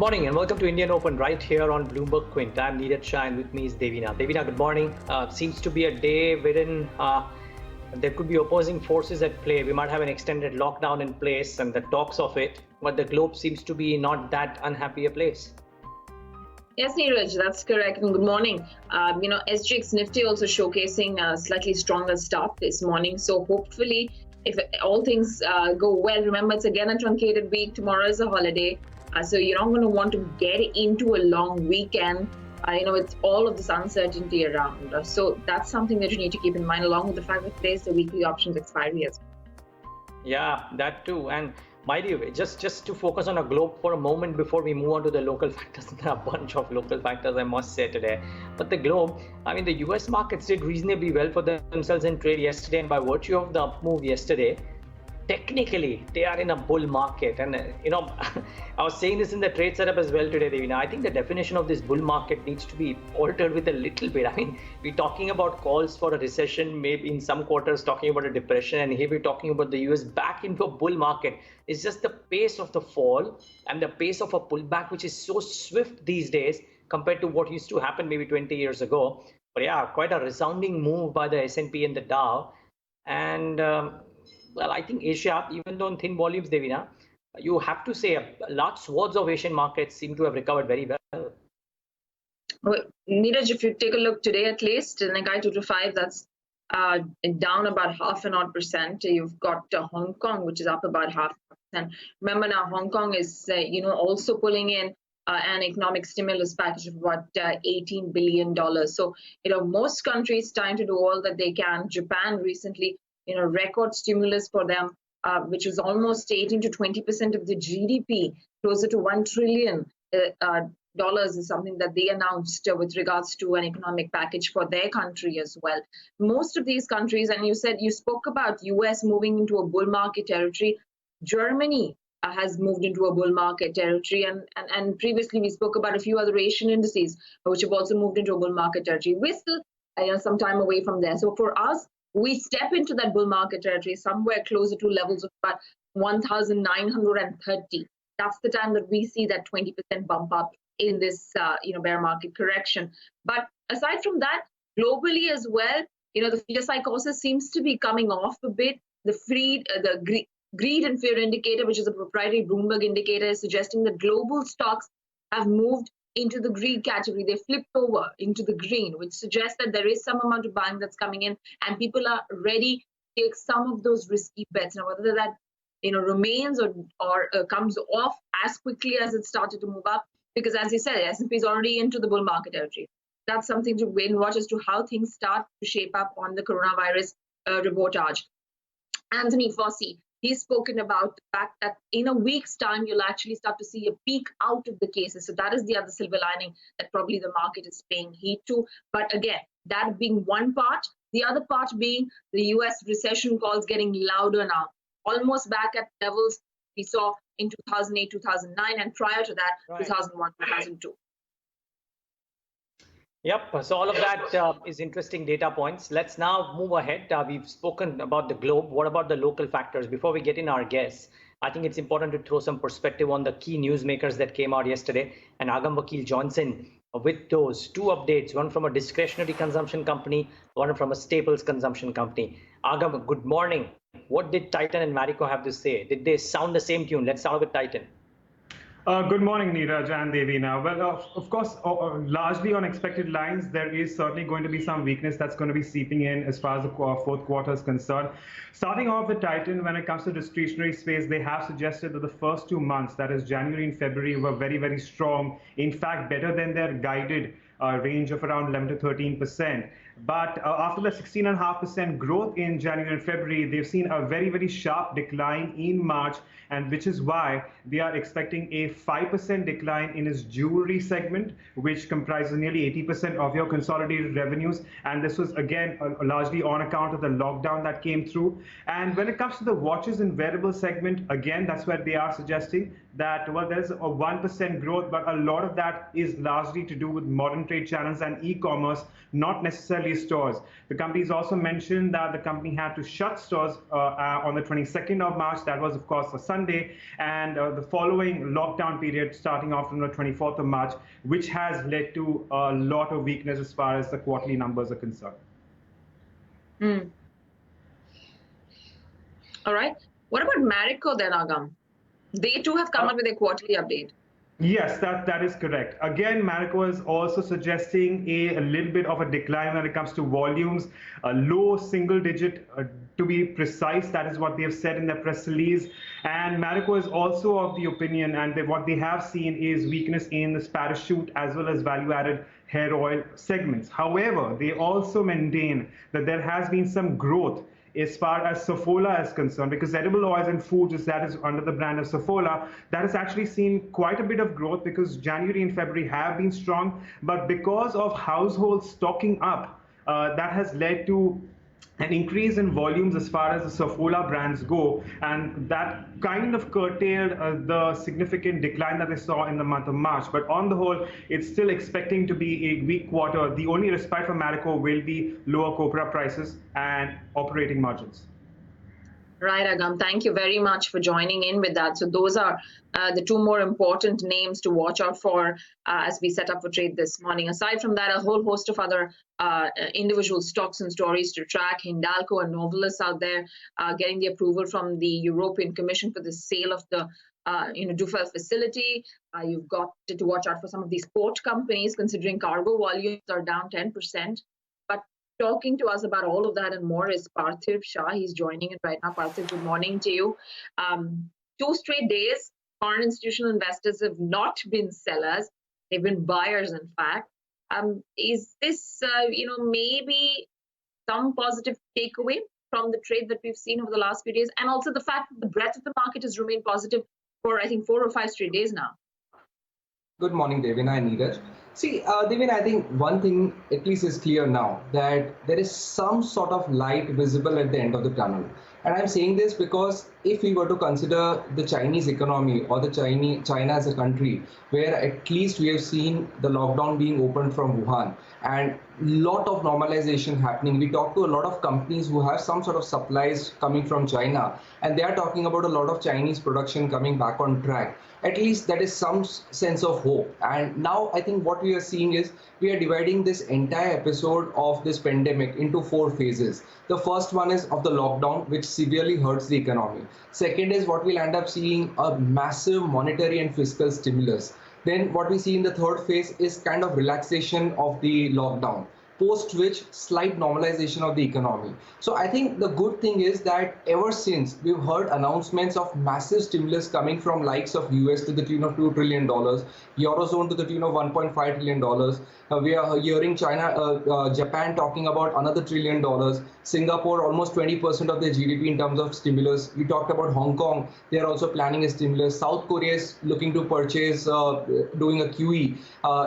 morning and welcome to Indian Open right here on BloombergQuint. I'm Neeraj Shah and with me is Devina. Devina, good morning. Seems to be a day wherein there could be opposing forces at play. We might have an extended lockdown in place and the talks of it, but the globe seems to be not that unhappy a place. Yes, Neeraj, that's correct. And good morning. SGX Nifty also showcasing a slightly stronger start this morning. So hopefully, if all things go well, remember it's again a truncated week. Tomorrow is a holiday. So you're not going to want to get into a long weekend, with all of this uncertainty around. So that's something that you need to keep in mind, along with the fact that today's the weekly options expiry as well. Yeah, that too. And by the way, just to focus on a globe for a moment before we move on to the local factors, there are a bunch of local factors, I must say, today. But the globe, the US markets did reasonably well for themselves in trade yesterday, and by virtue of the up move yesterday, technically they are in a bull market. And I was saying this in the trade setup as well today, Devina. I think the definition of this bull market needs to be altered with a little bit. We're talking about calls for a recession, maybe in some quarters talking about a depression, and here we're talking about the US back into a bull market. It's just the pace of the fall and the pace of a pullback which is so swift these days compared to what used to happen maybe 20 years ago. But yeah, quite a resounding move by the S&P and the Dow. And I think Asia, even though in thin volumes, Devina, you have to say large swaths of Asian markets seem to have recovered very well. Well, Neeraj, if you take a look today at least, in Nikkei 225, that's down about 0.5%. You've got Hong Kong, which is up about 0.5%. Remember now, Hong Kong is, also pulling in an economic stimulus package of about $18 billion. So, most countries trying to do all that they can. Japan recently, record stimulus for them, which was almost 18 to 20% of the GDP, closer to $1 trillion is something that they announced with regards to an economic package for their country as well. Most of these countries, and you spoke about US moving into a bull market territory. Germany has moved into a bull market territory, and previously we spoke about a few other Asian indices which have also moved into a bull market territory. We're still some time away from there. So for us, we step into that bull market territory somewhere closer to levels of about 1,930. That's the time that we see that 20% bump up in this bear market correction. But aside from that, globally as well, the fear psychosis seems to be coming off a bit. The greed and fear indicator, which is a proprietary Bloomberg indicator, is suggesting that global stocks have moved into the greed category. They flipped over into the green, which suggests that there is some amount of buying that's coming in and people are ready to take some of those risky bets. Now, whether that remains or comes off as quickly as it started to move up, because as you said, S&P is already into the bull market territory. That's something to wait and watch as to how things start to shape up on the coronavirus reportage. Anthony Fauci, he's spoken about the fact that in a week's time, you'll actually start to see a peak out of the cases. So that is the other silver lining that probably the market is paying heed to. But again, that being one part, the other part being the US recession calls getting louder now, almost back at levels we saw in 2008, 2009, and prior to that, right. 2001, 2002. Yep, so all of that is interesting data points. Let's now move ahead. We've spoken about the globe. What about the local factors? Before we get in our guests, I think it's important to throw some perspective on the key newsmakers that came out yesterday. And Agam Vakil Johnson with those two updates, one from a discretionary consumption company, one from a staples consumption company. Agam, good morning. What did Titan and Marico have to say? Did they sound the same tune? Let's start with Titan. Good morning, Neeraj and Devina. Well, of course, largely on expected lines, there is certainly going to be some weakness that's going to be seeping in as far as the fourth quarter is concerned. Starting off with Titan, when it comes to discretionary space, they have suggested that the first 2 months, that is January and February, were very, very strong. In fact, better than their guided range of around 11 to 13%. But after the 16.5% growth in January and February, they've seen a very, very sharp decline in March, and which is why they are expecting a 5% decline in its jewelry segment, which comprises nearly 80% of your consolidated revenues. And this was, again, largely on account of the lockdown that came through. And when it comes to the watches and wearables segment, again, that's what they are suggesting. that, well, there's a 1% growth, but a lot of that is largely to do with modern trade channels and e-commerce, not necessarily stores. The company's also mentioned that the company had to shut stores on the 22nd of March. That was, of course, a Sunday, and the following lockdown period starting off on the 24th of March, which has led to a lot of weakness as far as the quarterly numbers are concerned. All right. What about Marico then, Agam? They too have come up with a quarterly update. Yes, that is correct. Again, Marico is also suggesting a little bit of a decline when it comes to volumes, a low single digit to be precise. That is what they have said in their press release. And Marico is also of the opinion, and what they have seen is weakness in the parachute as well as value-added hair oil segments. However, they also maintain that there has been some growth as far as Saffola is concerned, because edible oils and foods, that is under the brand of Saffola, that has actually seen quite a bit of growth because January and February have been strong, but because of households stocking up, that has led to an increase in volumes as far as the Saffola brands go, and that kind of curtailed the significant decline that they saw in the month of March. But on the whole, it's still expecting to be a weak quarter. The only respite for Marico will be lower copra prices and operating margins. Right, Agam. Thank you very much for joining in with that. So those are the two more important names to watch out for as we set up for trade this morning. Aside from that, a whole host of other individual stocks and stories to track. Hidalgo and Novelis out there getting the approval from the European Commission for the sale of the Dufel facility. You've got to watch out for some of these port companies, considering cargo volumes are down 10%. But talking to us about all of that and more is Parthiv Shah. He's joining in right now. Parthiv, good morning to you. 2 straight days, foreign institutional investors have not been sellers. They've been buyers, in fact. Is this, maybe some positive takeaway from the trade that we've seen over the last few days? And also the fact that the breadth of the market has remained positive for, I think, 4 or 5 straight days now. Good morning, Devina and Neeraj. See, Devina, I think one thing at least is clear now, that there is some sort of light visible at the end of the tunnel. And I'm saying this because if we were to consider the Chinese economy or the China as a country, where at least we have seen the lockdown being opened from Wuhan and lot of normalization happening. We talk to a lot of companies who have some sort of supplies coming from China, and they are talking about a lot of Chinese production coming back on track. At least that is some sense of hope. And now I think what we are seeing is we are dividing this entire episode of this pandemic into 4 phases. The first one is of the lockdown, which severely hurts the economy. Second is what we'll end up seeing a massive monetary and fiscal stimulus. Then what we see in the third phase is kind of relaxation of the lockdown, post which slight normalization of the economy. So I think the good thing is that ever since we've heard announcements of massive stimulus coming from likes of US to the tune of $2 trillion, Eurozone to the tune of $1.5 trillion. We are hearing Japan talking about another $1 trillion. Singapore, almost 20% of their GDP in terms of stimulus. We talked about Hong Kong. They are also planning a stimulus. South Korea is looking to purchase, doing a QE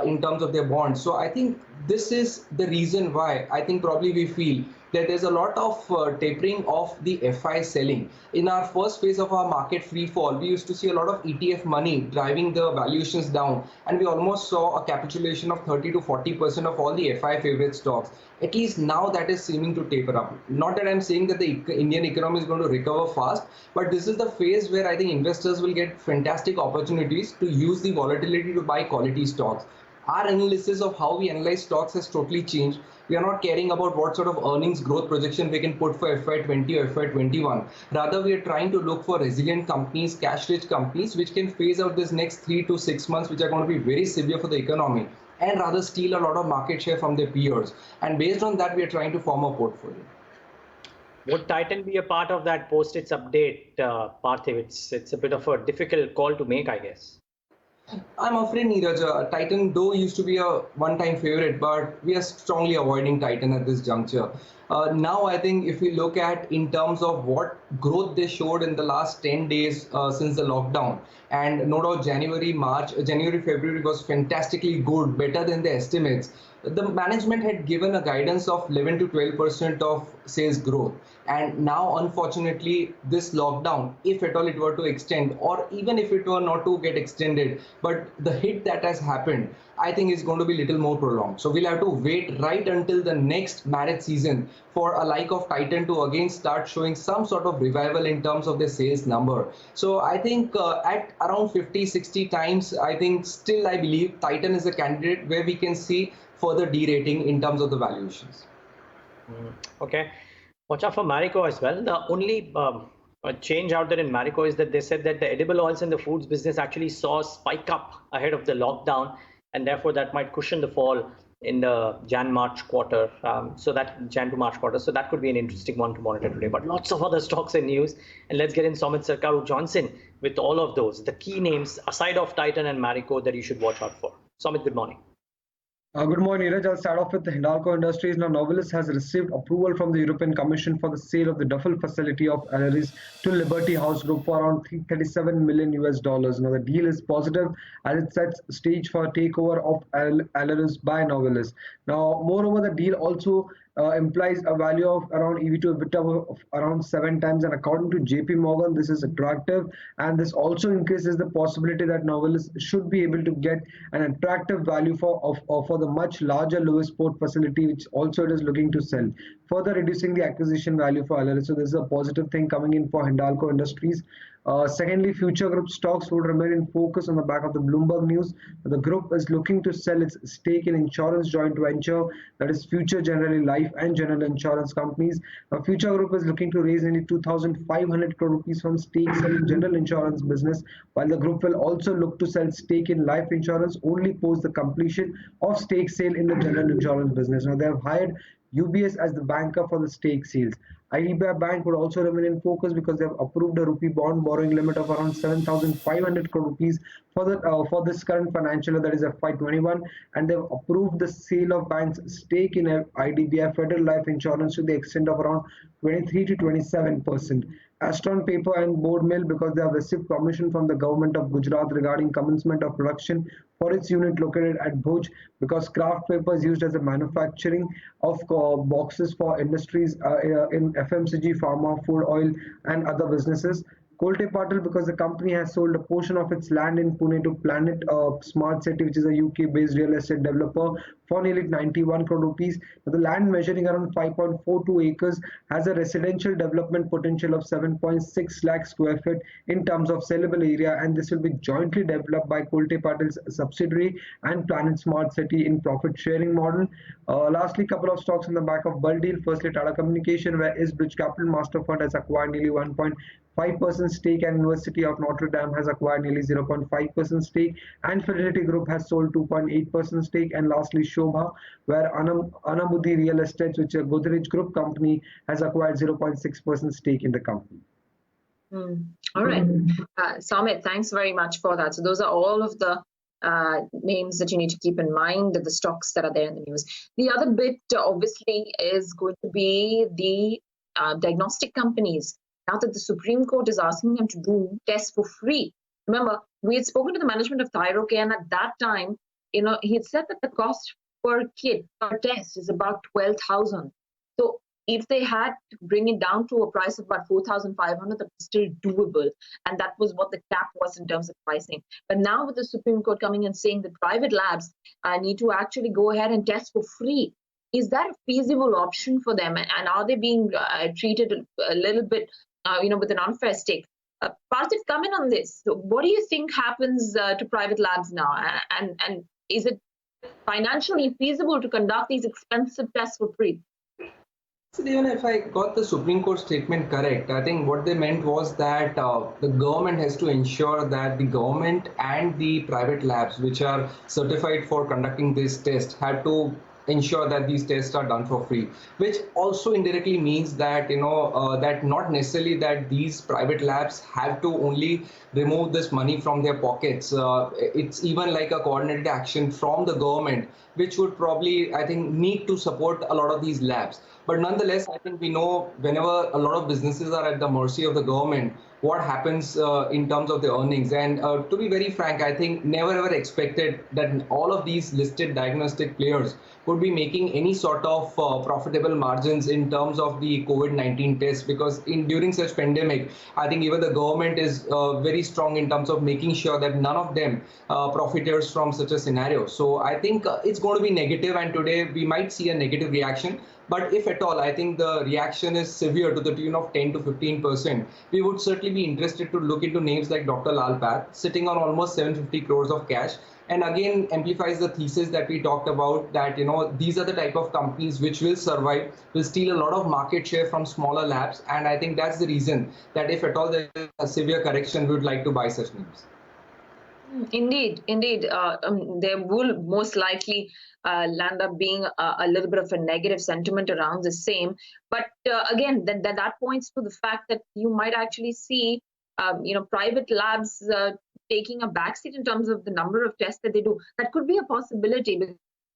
in terms of their bonds. So I think this is the reason why I think probably we feel that there's a lot of tapering of the FI selling. In our first phase of our market free fall, we used to see a lot of ETF money driving the valuations down, and we almost saw a capitulation of 30 to 40% of all the FI favorite stocks. At least now that is seeming to taper up. Not that I'm saying that the Indian economy is going to recover fast, but this is the phase where I think investors will get fantastic opportunities to use the volatility to buy quality stocks. Our analysis of how we analyze stocks has totally changed. We are not caring about what sort of earnings growth projection we can put for FY20 or FY21. Rather, we are trying to look for resilient companies, cash-rich companies, which can phase out this next 3 to 6 months, which are going to be very severe for the economy, and rather steal a lot of market share from their peers. And based on that, we are trying to form a portfolio. Would Titan be a part of that post-its update, Parthiv? It's a bit of a difficult call to make, I guess. I'm afraid, Neeraj, Titan though used to be a one-time favorite, but we are strongly avoiding Titan at this juncture. Now I think if we look at in terms of what growth they showed in the last 10 days since the lockdown, and no doubt January, February was fantastically good, better than the estimates. The management had given a guidance of 11 to 12% of sales growth. And now, unfortunately, this lockdown, if at all it were to extend, or even if it were not to get extended, but the hit that has happened, I think is going to be a little more prolonged. So we'll have to wait right until the next marriage season for a like of Titan to again start showing some sort of revival in terms of the sales number. So I think at around 50, 60 times, I think still I believe Titan is a candidate where we can see further derating in terms of the valuations. Okay. Watch out for Marico as well. The only change out there in Marico is that they said that the edible oils and the foods business actually saw a spike up ahead of the lockdown, and therefore that might cushion the fall in the Jan-March quarter. So that Jan to March quarter. So that could be an interesting one to monitor today. But lots of other stocks and news. And let's get in Somit Sarkaru Johnson with all of those, the key names aside of Titan and Marico that you should watch out for. Somit, good morning. Good morning, Neeraj. I'll start off with the Hidalgo Industries. Now, Novelis has received approval from the European Commission for the sale of the Duffel facility of Aleris to Liberty House Group for around $337 million US. Now, the deal is positive as it sets stage for a takeover of Aleris by Novelis. Now, moreover, the deal also implies a value of around EV to EBITDA of around 7 times, and according to JP Morgan, this is attractive, and this also increases the possibility that Novelis should be able to get an attractive value for the much larger Lewisport facility, which also it is looking to sell, further reducing the acquisition value for Aleris. So this is a positive thing coming in for Hidalgo Industries. Secondly, Future Group stocks would remain in focus on the back of the Bloomberg news. The group is looking to sell its stake in insurance joint venture, that is Future Generali Life and General Insurance companies. Future Group is looking to raise nearly 2,500 crore rupees from stake sale in general insurance business, while the group will also look to sell stake in life insurance only post the completion of stake sale in the general insurance business. Now, they have hired UBS as the banker for the stake sales. IDBI Bank would also remain in focus because they have approved a rupee bond borrowing limit of around 7,500 crore rupees for this current financial year, that is FY21, and they've approved the sale of bank's stake in IDBI Federal Life Insurance to the extent of around 23 to 27%. Astron Paper and Board Mill, because they have received permission from the government of Gujarat regarding commencement of production for its unit located at Bhuj, because kraft paper is used as a manufacturing of boxes for industries in FMCG, pharma, food, oil, and other businesses. Kolte Patil, because the company has sold a portion of its land in Pune to Planet Smart City, which is a UK-based real estate developer, for nearly 91 crore rupees. The land measuring around 5.42 acres has a residential development potential of 7.6 lakh square feet in terms of sellable area, and this will be jointly developed by Kolte Patil's subsidiary and Planet Smart City in profit sharing model. Lastly, couple of stocks on the back of Bull deal. Firstly, Tata Communication, where Bridge Capital Master Fund has acquired nearly 1.5% stake, and University of Notre Dame has acquired nearly 0.5% stake, and Fidelity Group has sold 2.8% stake. And lastly, Shobha, where Anamudi Real Estate, which is a Godrej Group company, has acquired 0.6% stake in the company. All right. Samit, thanks very much for that. So those are all of the names that you need to keep in mind, the stocks that are there in the news. The other bit, obviously, is going to be the diagnostic companies. Now that the Supreme Court is asking them to do tests for free. Remember, we had spoken to the management of Thyrocare, and at that time, he had said that the cost per kit, per test, is about 12,000. So if they had to bring it down to a price of about 4,500, that was still doable. And that was what the cap was in terms of pricing. But now with the Supreme Court coming and saying that private labs need to actually go ahead and test for free, is that a feasible option for them? And are they being treated a little bit with an unfair stake? Parthiv, come in on this. So what do you think happens to private labs now? And is it financially feasible to conduct these expensive tests for free? So even if I got the Supreme Court statement correct, I think what they meant was that the government has to ensure that the government and the private labs, which are certified for conducting this test, have to ensure that these tests are done for free, which also indirectly means that that not necessarily that these private labs have to only remove this money from their pockets. It's even like a coordinated action from the government, which would probably, I think, need to support a lot of these labs. But nonetheless, I think we know whenever a lot of businesses are at the mercy of the government, what happens in terms of the earnings. And to be very frank, I think never ever expected that all of these listed diagnostic players would be making any sort of profitable margins in terms of the COVID-19 test, because during such pandemic, I think even the government is very strong in terms of making sure that none of them profiteers from such a scenario. So I think it's going to be negative, and today we might see a negative reaction. But if at all, I think the reaction is severe to the tune of 10 to 15%. We would certainly be interested to look into names like Dr. Lal Path, sitting on almost 750 crores of cash. And again, amplifies the thesis that we talked about, that these are the type of companies which will survive, will steal a lot of market share from smaller labs. And I think that's the reason that if at all there is a severe correction, we would like to buy such names. Indeed, indeed. There will most likely land up being a little bit of a negative sentiment around the same. But again, that points to the fact that you might actually see, private labs taking a backseat in terms of the number of tests that they do. That could be a possibility, but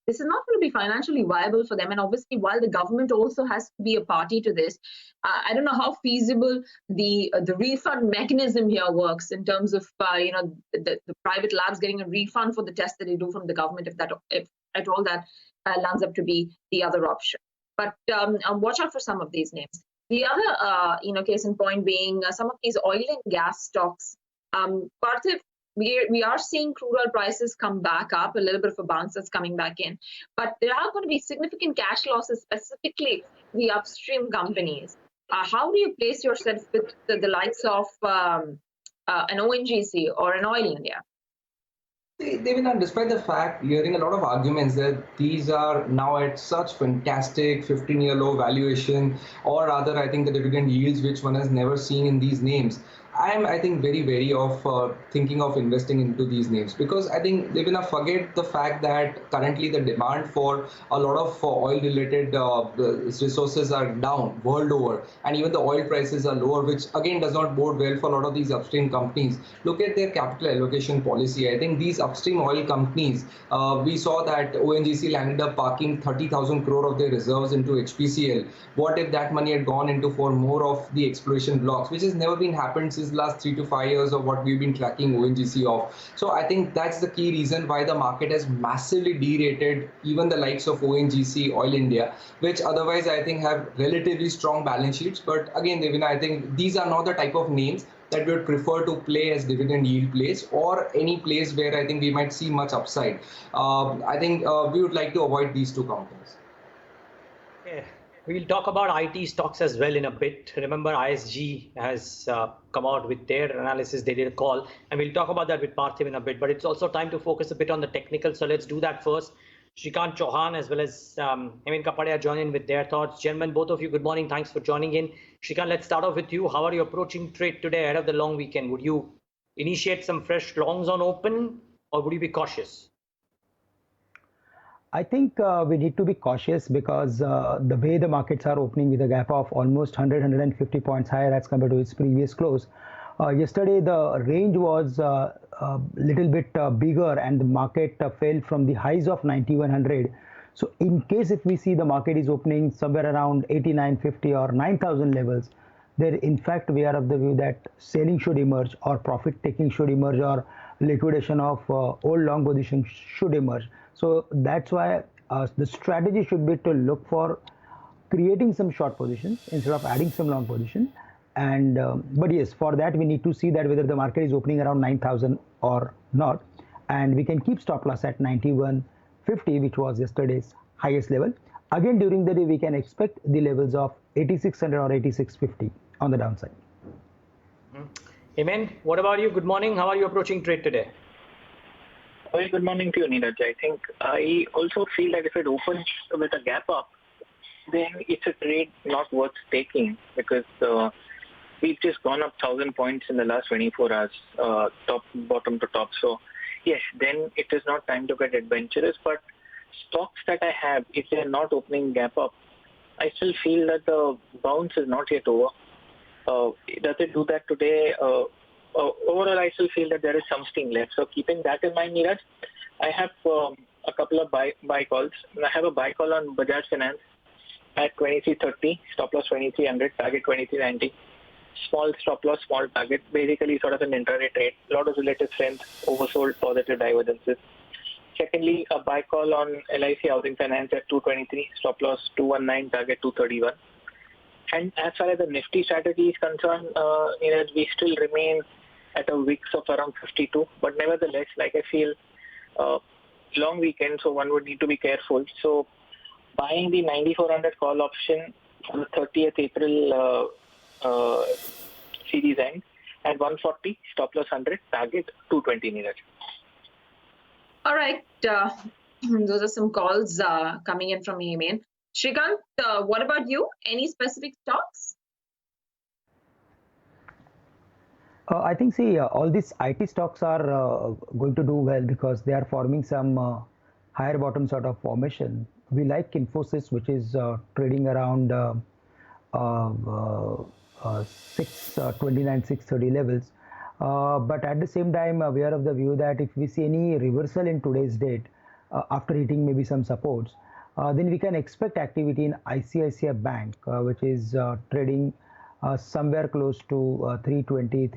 this is not going to be financially viable for them. And obviously, while the government also has to be a party to this, I don't know how feasible the refund mechanism here works in terms of the private labs getting a refund for the tests that they do from the government, if at all that lands up to be the other option. But watch out for some of these names. The other case in point being some of these oil and gas stocks. Parthiv, we are seeing crude oil prices come back up, a little bit of a bounce that's coming back in. But there are going to be significant cash losses, specifically the upstream companies. How do you place yourself with the likes of an ONGC or an Oil India? Devina, despite the fact, hearing a lot of arguments that these are now at such fantastic 15-year low valuation, or rather, I think the dividend yields which one has never seen in these names, I think, very wary of thinking of investing into these names, because I think they will forget the fact that currently the demand for a lot of oil-related resources are down world over, and even the oil prices are lower, which again does not bode well for a lot of these upstream companies. Look at their capital allocation policy. I think these upstream oil companies, we saw that ONGC landed up parking 30,000 crore of their reserves into HPCL. What if that money had gone into for more of the exploration blocks, which has never been happened since last 3 to 5 years of what we've been tracking ONGC of. So I think that's the key reason why the market has massively derated even the likes of ONGC, Oil India, which otherwise I think have relatively strong balance sheets. But again, Devina, I think these are not the type of names that we would prefer to play as dividend yield plays, or any place where I think we might see much upside. I think we would like to avoid these two companies. Yeah. We'll talk about IT stocks as well in a bit. Remember, ISG has come out with their analysis. They did a call, and we'll talk about that with Parthiv in a bit. But it's also time to focus a bit on the technical. So let's do that first. Shrikant Chauhan as well as Hemant Kapadia join in with their thoughts. Gentlemen, both of you, good morning. Thanks for joining in. Shrikant, let's start off with you. How are you approaching trade today ahead of the long weekend? Would you initiate some fresh longs on open, or would you be cautious? I think we need to be cautious, because the way the markets are opening with a gap of almost 100-150 points higher as compared to its previous close. Yesterday, the range was a little bit bigger, and the market fell from the highs of 9,100. So in case if we see the market is opening somewhere around 8,950 or 9,000 levels, there in fact we are of the view that selling should emerge, or profit taking should emerge, or liquidation of old long position should emerge. So that's why the strategy should be to look for creating some short positions instead of adding some long position. And but yes, for that we need to see that whether the market is opening around 9,000 or not, and we can keep stop loss at 9150, which was yesterday's highest level. Again, during the day we can expect the levels of 8600 or 8650 on the downside. Hemant, what about you? Good morning. How are you approaching trade today? Well, good morning to you, Neeraj. I think I also feel that if it opens with a gap up, then it's a trade not worth taking, because we've just gone up 1,000 points in the last 24 hours, bottom to top. So, yes, then it is not time to get adventurous. But stocks that I have, if they're not opening gap up, I still feel that the bounce is not yet over. Does it do that today? Overall, I still feel that there is some steam left. So keeping that in mind, Neeraj, I have a couple of buy calls. I have a buy call on Bajaj Finance. at 23.30, stop loss 2300, target 23.90. Small stop loss, small target, basically sort of an intraday trade. A lot of relative strength, oversold, positive divergences. Secondly, a buy call on LIC Housing Finance at 223, stop loss 219, target 231. And as far as the Nifty strategy is concerned, we still remain at a VIX of around 52. But nevertheless, like I feel, long weekend, so one would need to be careful. So buying the 9400 call option for the 30th April series end at 140, stop loss 100, target 220 Neeraj. All right. Those are some calls coming in from Hemant. Shrikant, what about you? Any specific stocks? I think, all these IT stocks are going to do well because they are forming some higher bottom sort of formation. We like Infosys, which is trading around 629, 630 levels. But at the same time, we are of the view that if we see any reversal in today's date, after hitting maybe some supports, then we can expect activity in ICICI Bank, which is trading somewhere close to 320,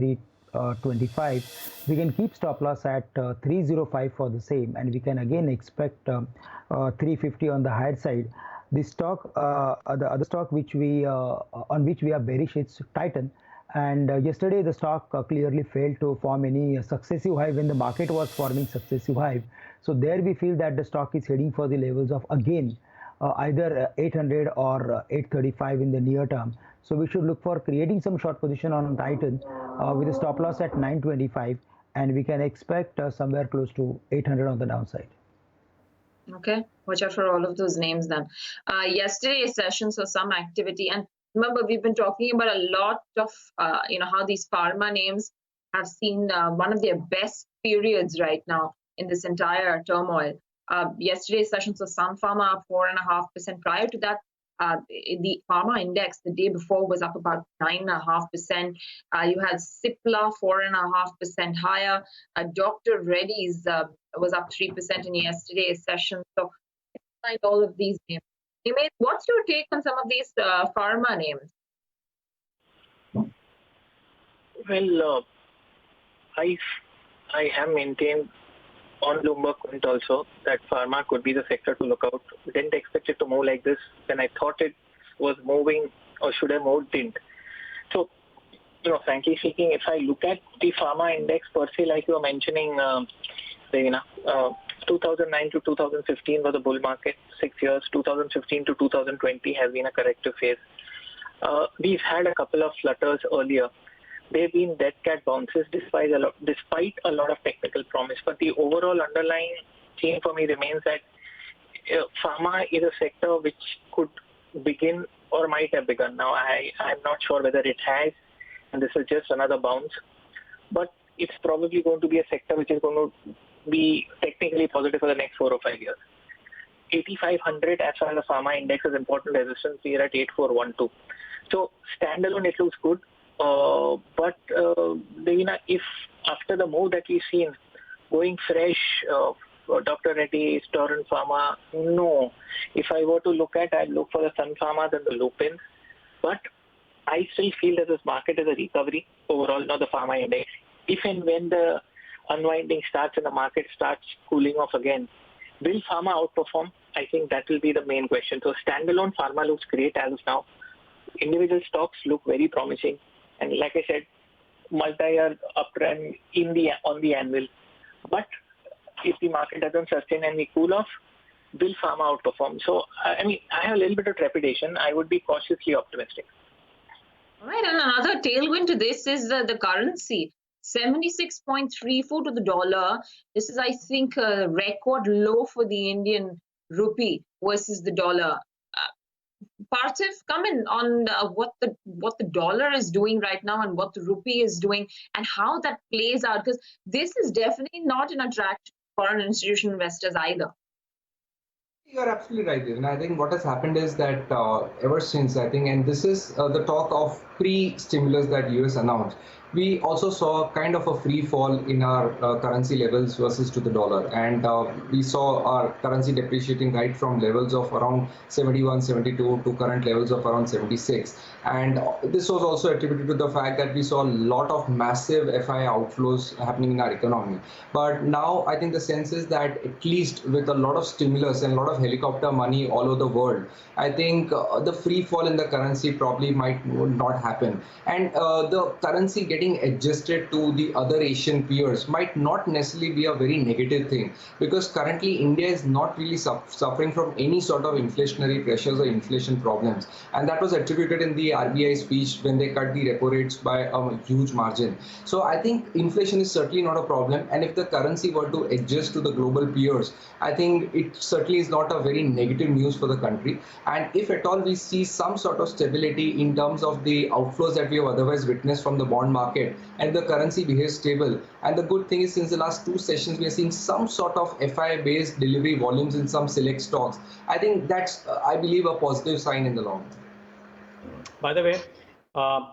325. We can keep stop loss at 305 for the same, and we can again expect 350 on the higher side. The stock, the other stock which we on which we are bearish, it's Titan. And yesterday the stock clearly failed to form any successive high when the market was forming successive high. So there we feel that the stock is heading for the levels of again either 800 or 835 in the near term. So we should look for creating some short position on Titan with a stop loss at 925, and we can expect somewhere close to 800 on the downside. Okay, watch out for all of those names then. Yesterday's session saw some activity, and remember, we've been talking about a lot of, how these pharma names have seen one of their best periods right now in this entire turmoil. Yesterday's session saw Sun Pharma up 4.5%. Prior to that, the pharma index the day before was up about 9.5%. You had Cipla 4.5% higher. Dr. Reddy's was up 3% in yesterday's session. So, like all of these names. What's your take on some of these pharma names? Well, I have maintained on BloombergQuint also that pharma could be the sector to look out. Didn't expect it to move like this. When I thought it was moving or should have moved, didn't. So, frankly speaking, if I look at the pharma index per se, like you were mentioning, 2009 to 2015 was a bull market, 6 years. 2015 to 2020 has been a corrective phase. We've had a couple of flutters earlier. They've been dead cat bounces despite a lot of technical promise. But the overall underlying theme for me remains that pharma is a sector which could begin or might have begun. Now, I'm not sure whether it has, and this is just another bounce. But it's probably going to be a sector which is going to be technically positive for the next 4 or 5 years. 8,500 as far as the pharma index is important resistance. We are at 8,412. So standalone it looks good. But if after the move that we've seen, going fresh, Dr. Reddy's, Torrent Pharma, no. If I were to look at, I'd look for the Sun Pharma and the Lupin. But I still feel that this market is a recovery overall, not the pharma index. If and when the unwinding starts and the market starts cooling off again, will pharma outperform? I think that will be the main question. So standalone pharma looks great as of now. Individual stocks look very promising. And like I said, multi-year uptrend on the anvil. But if the market doesn't sustain and we cool off, will pharma outperform? So, I have a little bit of trepidation. I would be cautiously optimistic. All right, and another tailwind to this is the currency. 76.34 to the dollar. This is, I think, a record low for the Indian rupee versus the dollar. Parthiv, come in on what the dollar is doing right now and what the rupee is doing and how that plays out, because this is definitely not an attraction for foreign institutional investors either. You're absolutely right, and I think what has happened is that ever since, I think, and this is the talk of pre-stimulus that US announced, we also saw kind of a free fall in our currency levels versus to the dollar. And we saw our currency depreciating right from levels of around 71, 72 to current levels of around 76. And this was also attributed to the fact that we saw a lot of massive FI outflows happening in our economy. But now I think the sense is that at least with a lot of stimulus and a lot of helicopter money all over the world, I think the free fall in the currency probably might not happen. And the currency getting adjusted to the other Asian peers might not necessarily be a very negative thing, because currently India is not really suffering from any sort of inflationary pressures or inflation problems. And that was attributed in the RBI speech when they cut the repo rates by a huge margin. So I think inflation is certainly not a problem. And if the currency were to adjust to the global peers, I think it certainly is not a very negative news for the country. And if at all we see some sort of stability in terms of the outflows that we have otherwise witnessed from the bond market, and the currency behaves stable. And the good thing is, since the last two sessions, we are seeing some sort of FI-based delivery volumes in some select stocks. I think that's, I believe, a positive sign in the long term. By the way,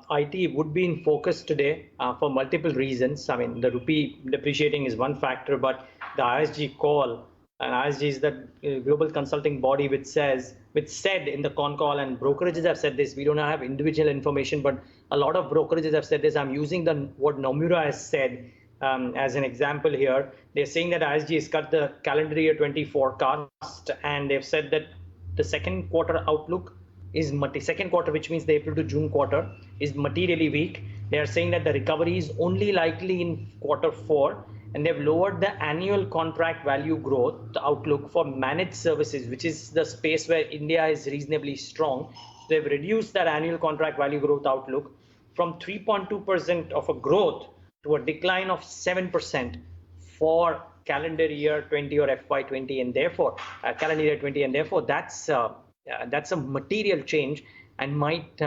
IT would be in focus today for multiple reasons. I mean, the rupee depreciating is one factor, but the ISG call, and ISG is the global consulting body which said in the con call, and brokerages have said this. We don't have individual information, but a lot of brokerages have said this. I'm using what Nomura has said as an example here. They're saying that ISG has cut the calendar year 20 forecast, and they've said that the second quarter outlook is second quarter, which means the April to June quarter, is materially weak. They are saying that the recovery is only likely in quarter 4, and they've lowered the annual contract value growth outlook for managed services, which is the space where India is reasonably strong. They've reduced that annual contract value growth outlook from 3.2% of a growth to a decline of 7% for calendar year 20 or FY20, and therefore calendar year 20, and therefore that's a material change and might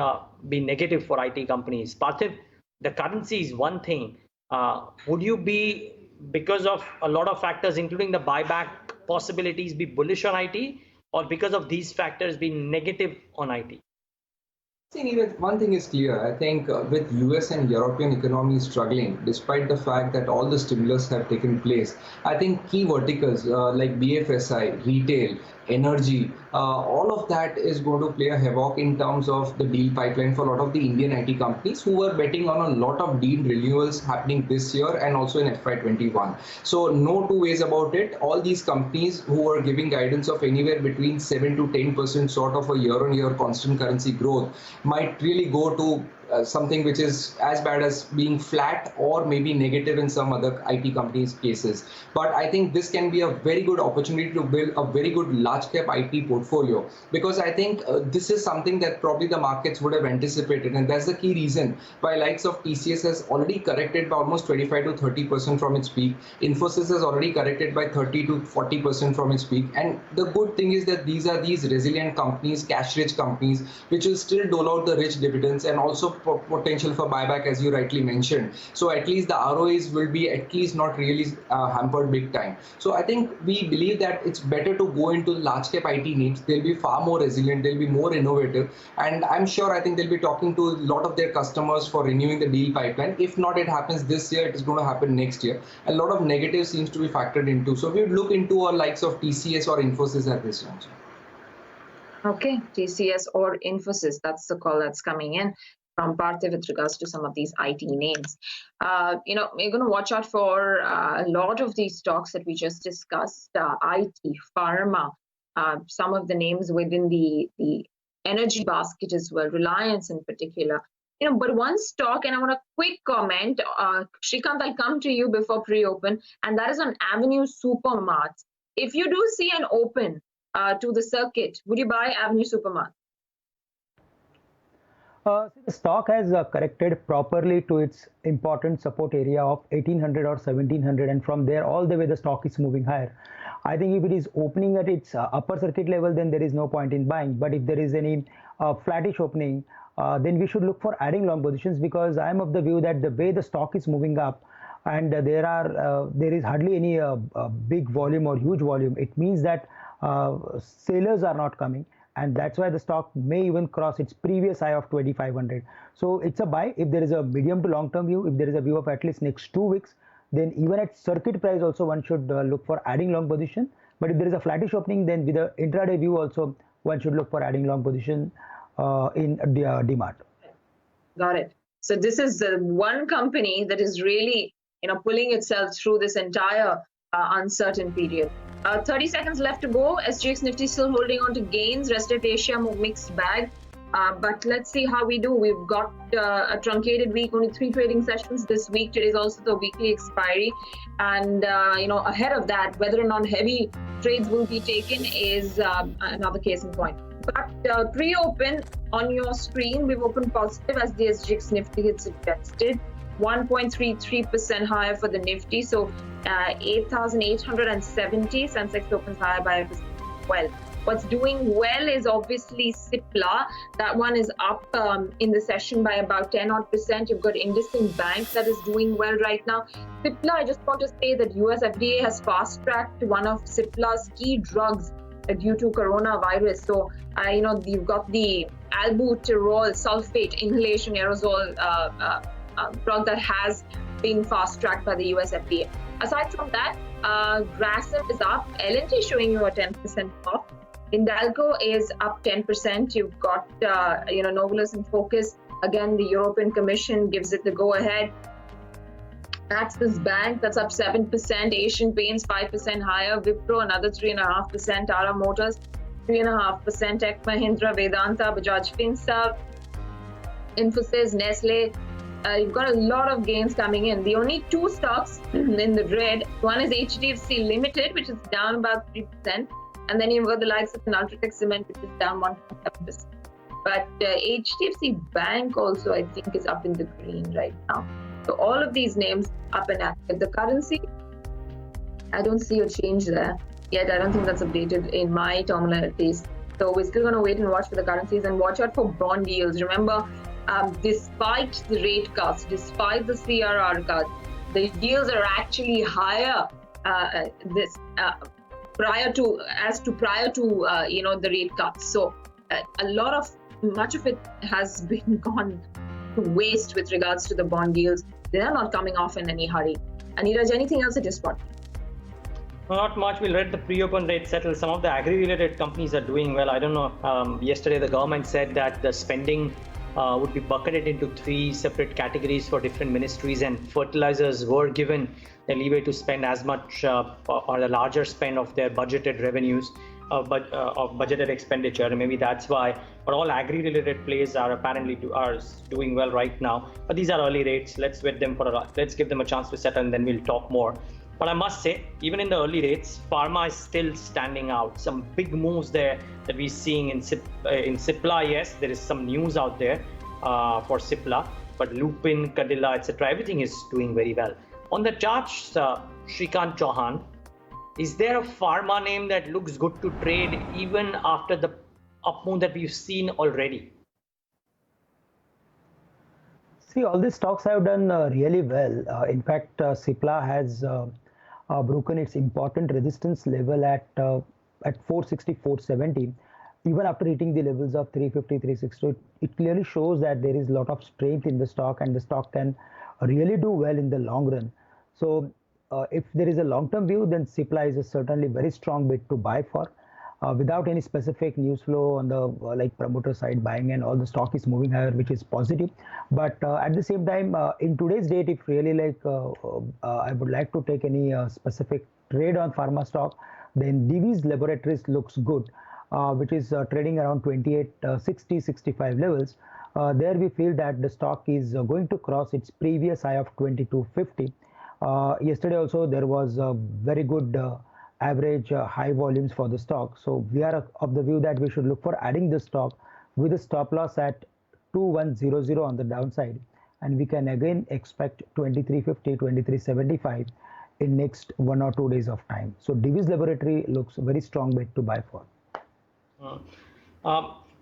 be negative for IT companies. Parthiv, the currency is one thing. Would you be, because of a lot of factors, including the buyback possibilities, be bullish on IT, or because of these factors be negative on IT? See, one thing is clear. I think with US and European economies struggling, despite the fact that all the stimulus have taken place, I think key verticals like BFSI, retail, energy, all of that is going to play a havoc in terms of the deal pipeline for a lot of the Indian IT companies who were betting on a lot of deal renewals happening this year and also in FY21. So no two ways about it. All these companies who were giving guidance of anywhere between 7 to 10% sort of a year-on-year constant currency growth might really go to something which is as bad as being flat or maybe negative in some other IT companies' cases. But I think this can be a very good opportunity to build a very good large cap IT portfolio, because I think this is something that probably the markets would have anticipated, and that's the key reason why likes of TCS has already corrected by almost 25 to 30% from its peak. Infosys has already corrected by 30 to 40% from its peak. And the good thing is that these are resilient companies, cash-rich companies, which will still dole out the rich dividends and also potential for buyback, as you rightly mentioned. So at least the ROAs will be at least not really hampered big time. So I think we believe that it's better to go into large cap IT names. They'll be far more resilient, they'll be more innovative, and I'm sure I think they'll be talking to a lot of their customers for renewing the deal pipeline. If not it happens this year, it is going to happen next year. A lot of negative seems to be factored into. So we would look into our likes of TCS or Infosys at this juncture. Okay, TCS or Infosys, that's the call that's coming in from Parthiv with regards to some of these IT names. We're going to watch out for a lot of these stocks that we just discussed, IT, pharma, some of the names within the energy basket as well, Reliance in particular. But one stock, and I want a quick comment, Shrikant, I'll come to you before pre-open, and that is on Avenue Supermarts. If you do see an open to the circuit, would you buy Avenue Supermarts? The stock has corrected properly to its important support area of 1800 or 1700, and from there all the way the stock is moving higher. I think if it is opening at its upper circuit level, then there is no point in buying. But if there is any flattish opening, then we should look for adding long positions, because I am of the view that the way the stock is moving up and there is hardly any big volume or huge volume, it means that sellers are not coming. and that's why the stock may even cross its previous high of 2500. So it's a buy if there is a medium to long term view. If there is a view of at least next 2 weeks, then even at circuit price also one should look for adding long position. But if there is a flattish opening, then with the intraday view also one should look for adding long position in DMART. Got it. So this is the one company that is really, pulling itself through this entire uncertain period. 30 seconds left to go. SGX Nifty still holding on to gains. Rest of Asia, mixed bag. But let's see how we do. We've got a truncated week, only 3 trading sessions this week. Today is also the weekly expiry. And, ahead of that, whether or not heavy trades will be taken is another case in point. But pre-open on your screen, we've opened positive as the SGX Nifty had suggested. 1.33% higher for the Nifty, so 8,870. Sensex opens higher by a percent as well. What's doing well is obviously Cipla. That one is up in the session by about 10-odd%. You've got IndianOpen Bank that is doing well right now. Cipla, I just want to say that US FDA has fast-tracked one of Cipla's key drugs due to coronavirus. So, you've got the albuterol sulfate inhalation aerosol drug that has been fast-tracked by the US FDA. Aside from that, Grasim is up. L&T showing you a 10% off. Hidalgo is up 10%. You've got, Novelis in focus. Again, the European Commission gives it the go-ahead. Axis Bank, that's up 7%. Asian Paints, 5% higher. Wipro, another 3.5%. Tata Motors, 3.5%. Tech Mahindra, Vedanta, Bajaj Finserv, Infosys, Nestle. You've got a lot of gains coming in. The only 2 stocks in the red, one is HDFC Limited, which is down about 3%. And then you've got the likes of Ultratech Cement, which is down 1.7%. But HDFC Bank also, I think, is up in the green right now. So all of these names up and active. The currency, I don't see a change there yet. I don't think that's updated in my terminal at least. So we're still going to wait and watch for the currencies and watch out for bond yields. Remember, despite the rate cuts, despite the CRR cuts, the yields are actually higher prior to the rate cuts. So much of it has been gone to waste with regards to the bond yields. They are not coming off in any hurry. Aniraj, anything else at this point? Not much. We'll let the pre-open rate settle. Some of the agri-related companies are doing well. I don't know. Yesterday, the government said that the spending would be bucketed into 3 separate categories for different ministries, and fertilizers were given the leeway to spend as much or a larger spend of their budgeted revenues, of budgeted expenditure, and maybe that's why. But all agri-related plays are apparently doing well right now. But these are early rates. Let's give them a chance to settle, and then we'll talk more. But I must say, even in the early rates, pharma is still standing out. Some big moves there that we're seeing in Cipla. Yes, there is some news out there for Cipla, but Lupin, Cadila, etc., everything is doing very well. On the charts, Shrikant Chauhan, is there a pharma name that looks good to trade even after the up move that we've seen already? See, all these stocks have done really well. In fact, Cipla has broken its important resistance level at 460, 470. Even after hitting the levels of 350, 360, it clearly shows that there is a lot of strength in the stock, and the stock can really do well in the long run. So if there is a long-term view, then Cipla is certainly very strong bid to buy for. Without any specific news flow on the promoter side buying, and all the stock is moving higher, which is positive. But at the same time, in today's date, if really I would like to take any specific trade on pharma stock, then Divi's Laboratories looks good, which is trading around 2860, 65 levels. There we feel that the stock is going to cross its previous high of 2250. Yesterday also there was a very good average high volumes for the stock. So we are of the view that we should look for adding the stock with a stop loss at 2100 on the downside, and we can again expect 2350, 2375 in next 1 or 2 days of time. So Divi's Laboratory looks very strong bet to buy for.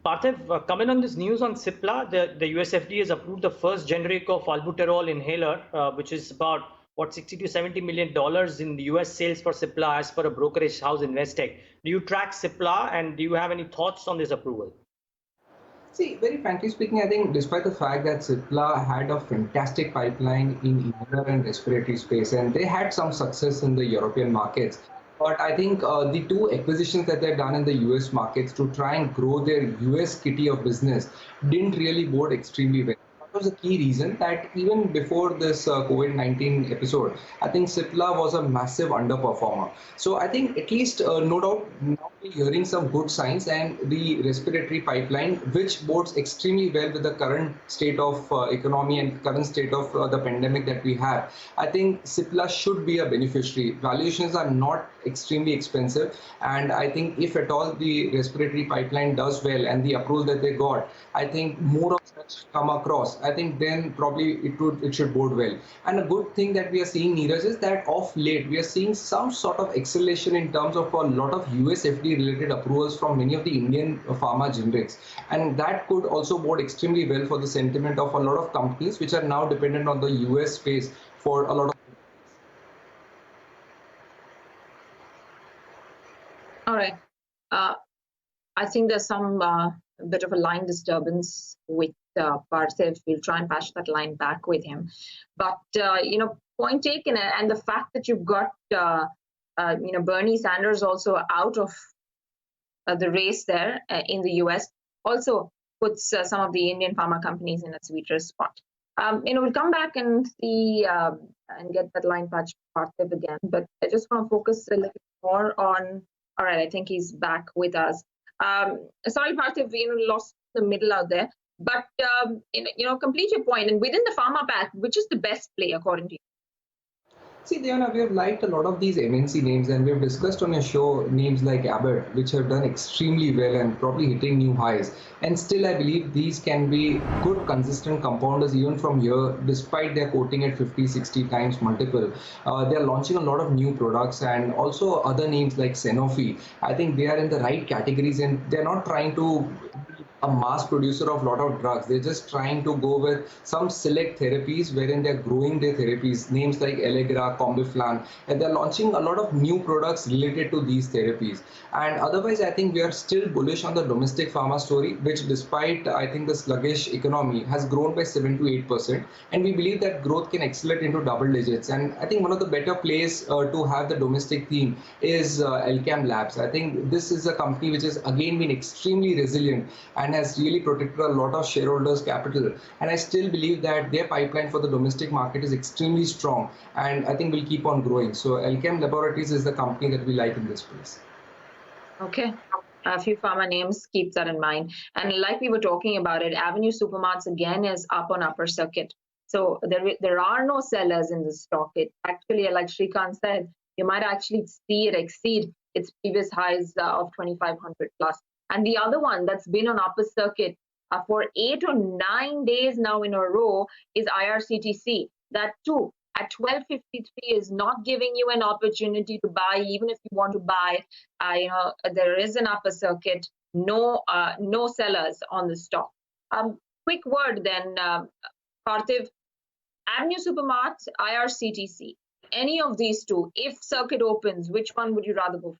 Parthiv, comment on this news on Cipla. The US FDA has approved the first generic of albuterol inhaler, which is about what, 60 to 70 million dollars in the US sales for Cipla as per a brokerage house Investec. Do you track Cipla, and do you have any thoughts on this approval? See, very frankly speaking, I think despite the fact that Cipla had a fantastic pipeline in inhaler and respiratory space, and they had some success in the European markets, but I think the two acquisitions that they've done in the US markets to try and grow their US kitty of business didn't really bode extremely well. That was the key reason that even before this COVID-19 episode, I think Cipla was a massive underperformer. So I think at least no doubt now we're hearing some good signs, and the respiratory pipeline, which bodes extremely well with the current state of economy and current state of the pandemic that we have. I think Cipla should be a beneficiary. Valuations are not extremely expensive, and I think if at all the respiratory pipeline does well and the approval that they got, I think more of such come across. I think then probably it should bode well. And a good thing that we are seeing, Neeraj, is that of late we are seeing some sort of acceleration in terms of a lot of US FDA related approvals from many of the Indian pharma generics, and that could also bode extremely well for the sentiment of a lot of companies which are now dependent on the US space for a lot of. All right. I think there's some bit of a line disturbance with Parthiv. We'll try and patch that line back with him. But, point taken, and the fact that you've got, Bernie Sanders also out of the race there in the US also puts some of the Indian pharma companies in a sweeter spot. We'll come back and see and get that line patched Parthiv again. But I just want to focus a little more on. All right, I think he's back with us. Sorry, Parthiv, lost the middle out there. But, complete your point. And within the pharma pack, which is the best play according to you? See, Diana, we have liked a lot of these MNC names, and we've discussed on your show names like Abbott, which have done extremely well and probably hitting new highs. And still, I believe these can be good, consistent compounders even from here, despite their quoting at 50, 60 times multiple. They're launching a lot of new products, and also other names like Sanofi. I think they are in the right categories, and they're not trying to a mass producer of a lot of drugs. They're just trying to go with some select therapies wherein they're growing their therapies, names like Allegra, Combiflam, and they're launching a lot of new products related to these therapies. And otherwise, I think we are still bullish on the domestic pharma story, which despite, I think, the sluggish economy has grown by 7 to 8%. And we believe that growth can accelerate into double digits. And I think one of the better plays to have the domestic theme is Alkem Labs. I think this is a company which has again been extremely resilient and has really protected a lot of shareholders' capital. And I still believe that their pipeline for the domestic market is extremely strong, and I think will keep on growing. So Alkem Laboratories is the company that we like in this space. Okay. A few pharma names, keep that in mind. And like we were talking about it, Avenue Supermarts again is up on upper circuit. So there are no sellers in the stock. It actually, like Shrikant said, you might actually see it exceed its previous highs of 2,500 plus. And the other one that's been on upper circuit for 8 or 9 days now in a row is IRCTC. That too, at 12.53 is not giving you an opportunity to buy, even if you want to buy. There is an upper circuit, no sellers on the stock. Quick word then, Parthiv, Avenue Supermarts, IRCTC, any of these two, if circuit opens, which one would you rather go for?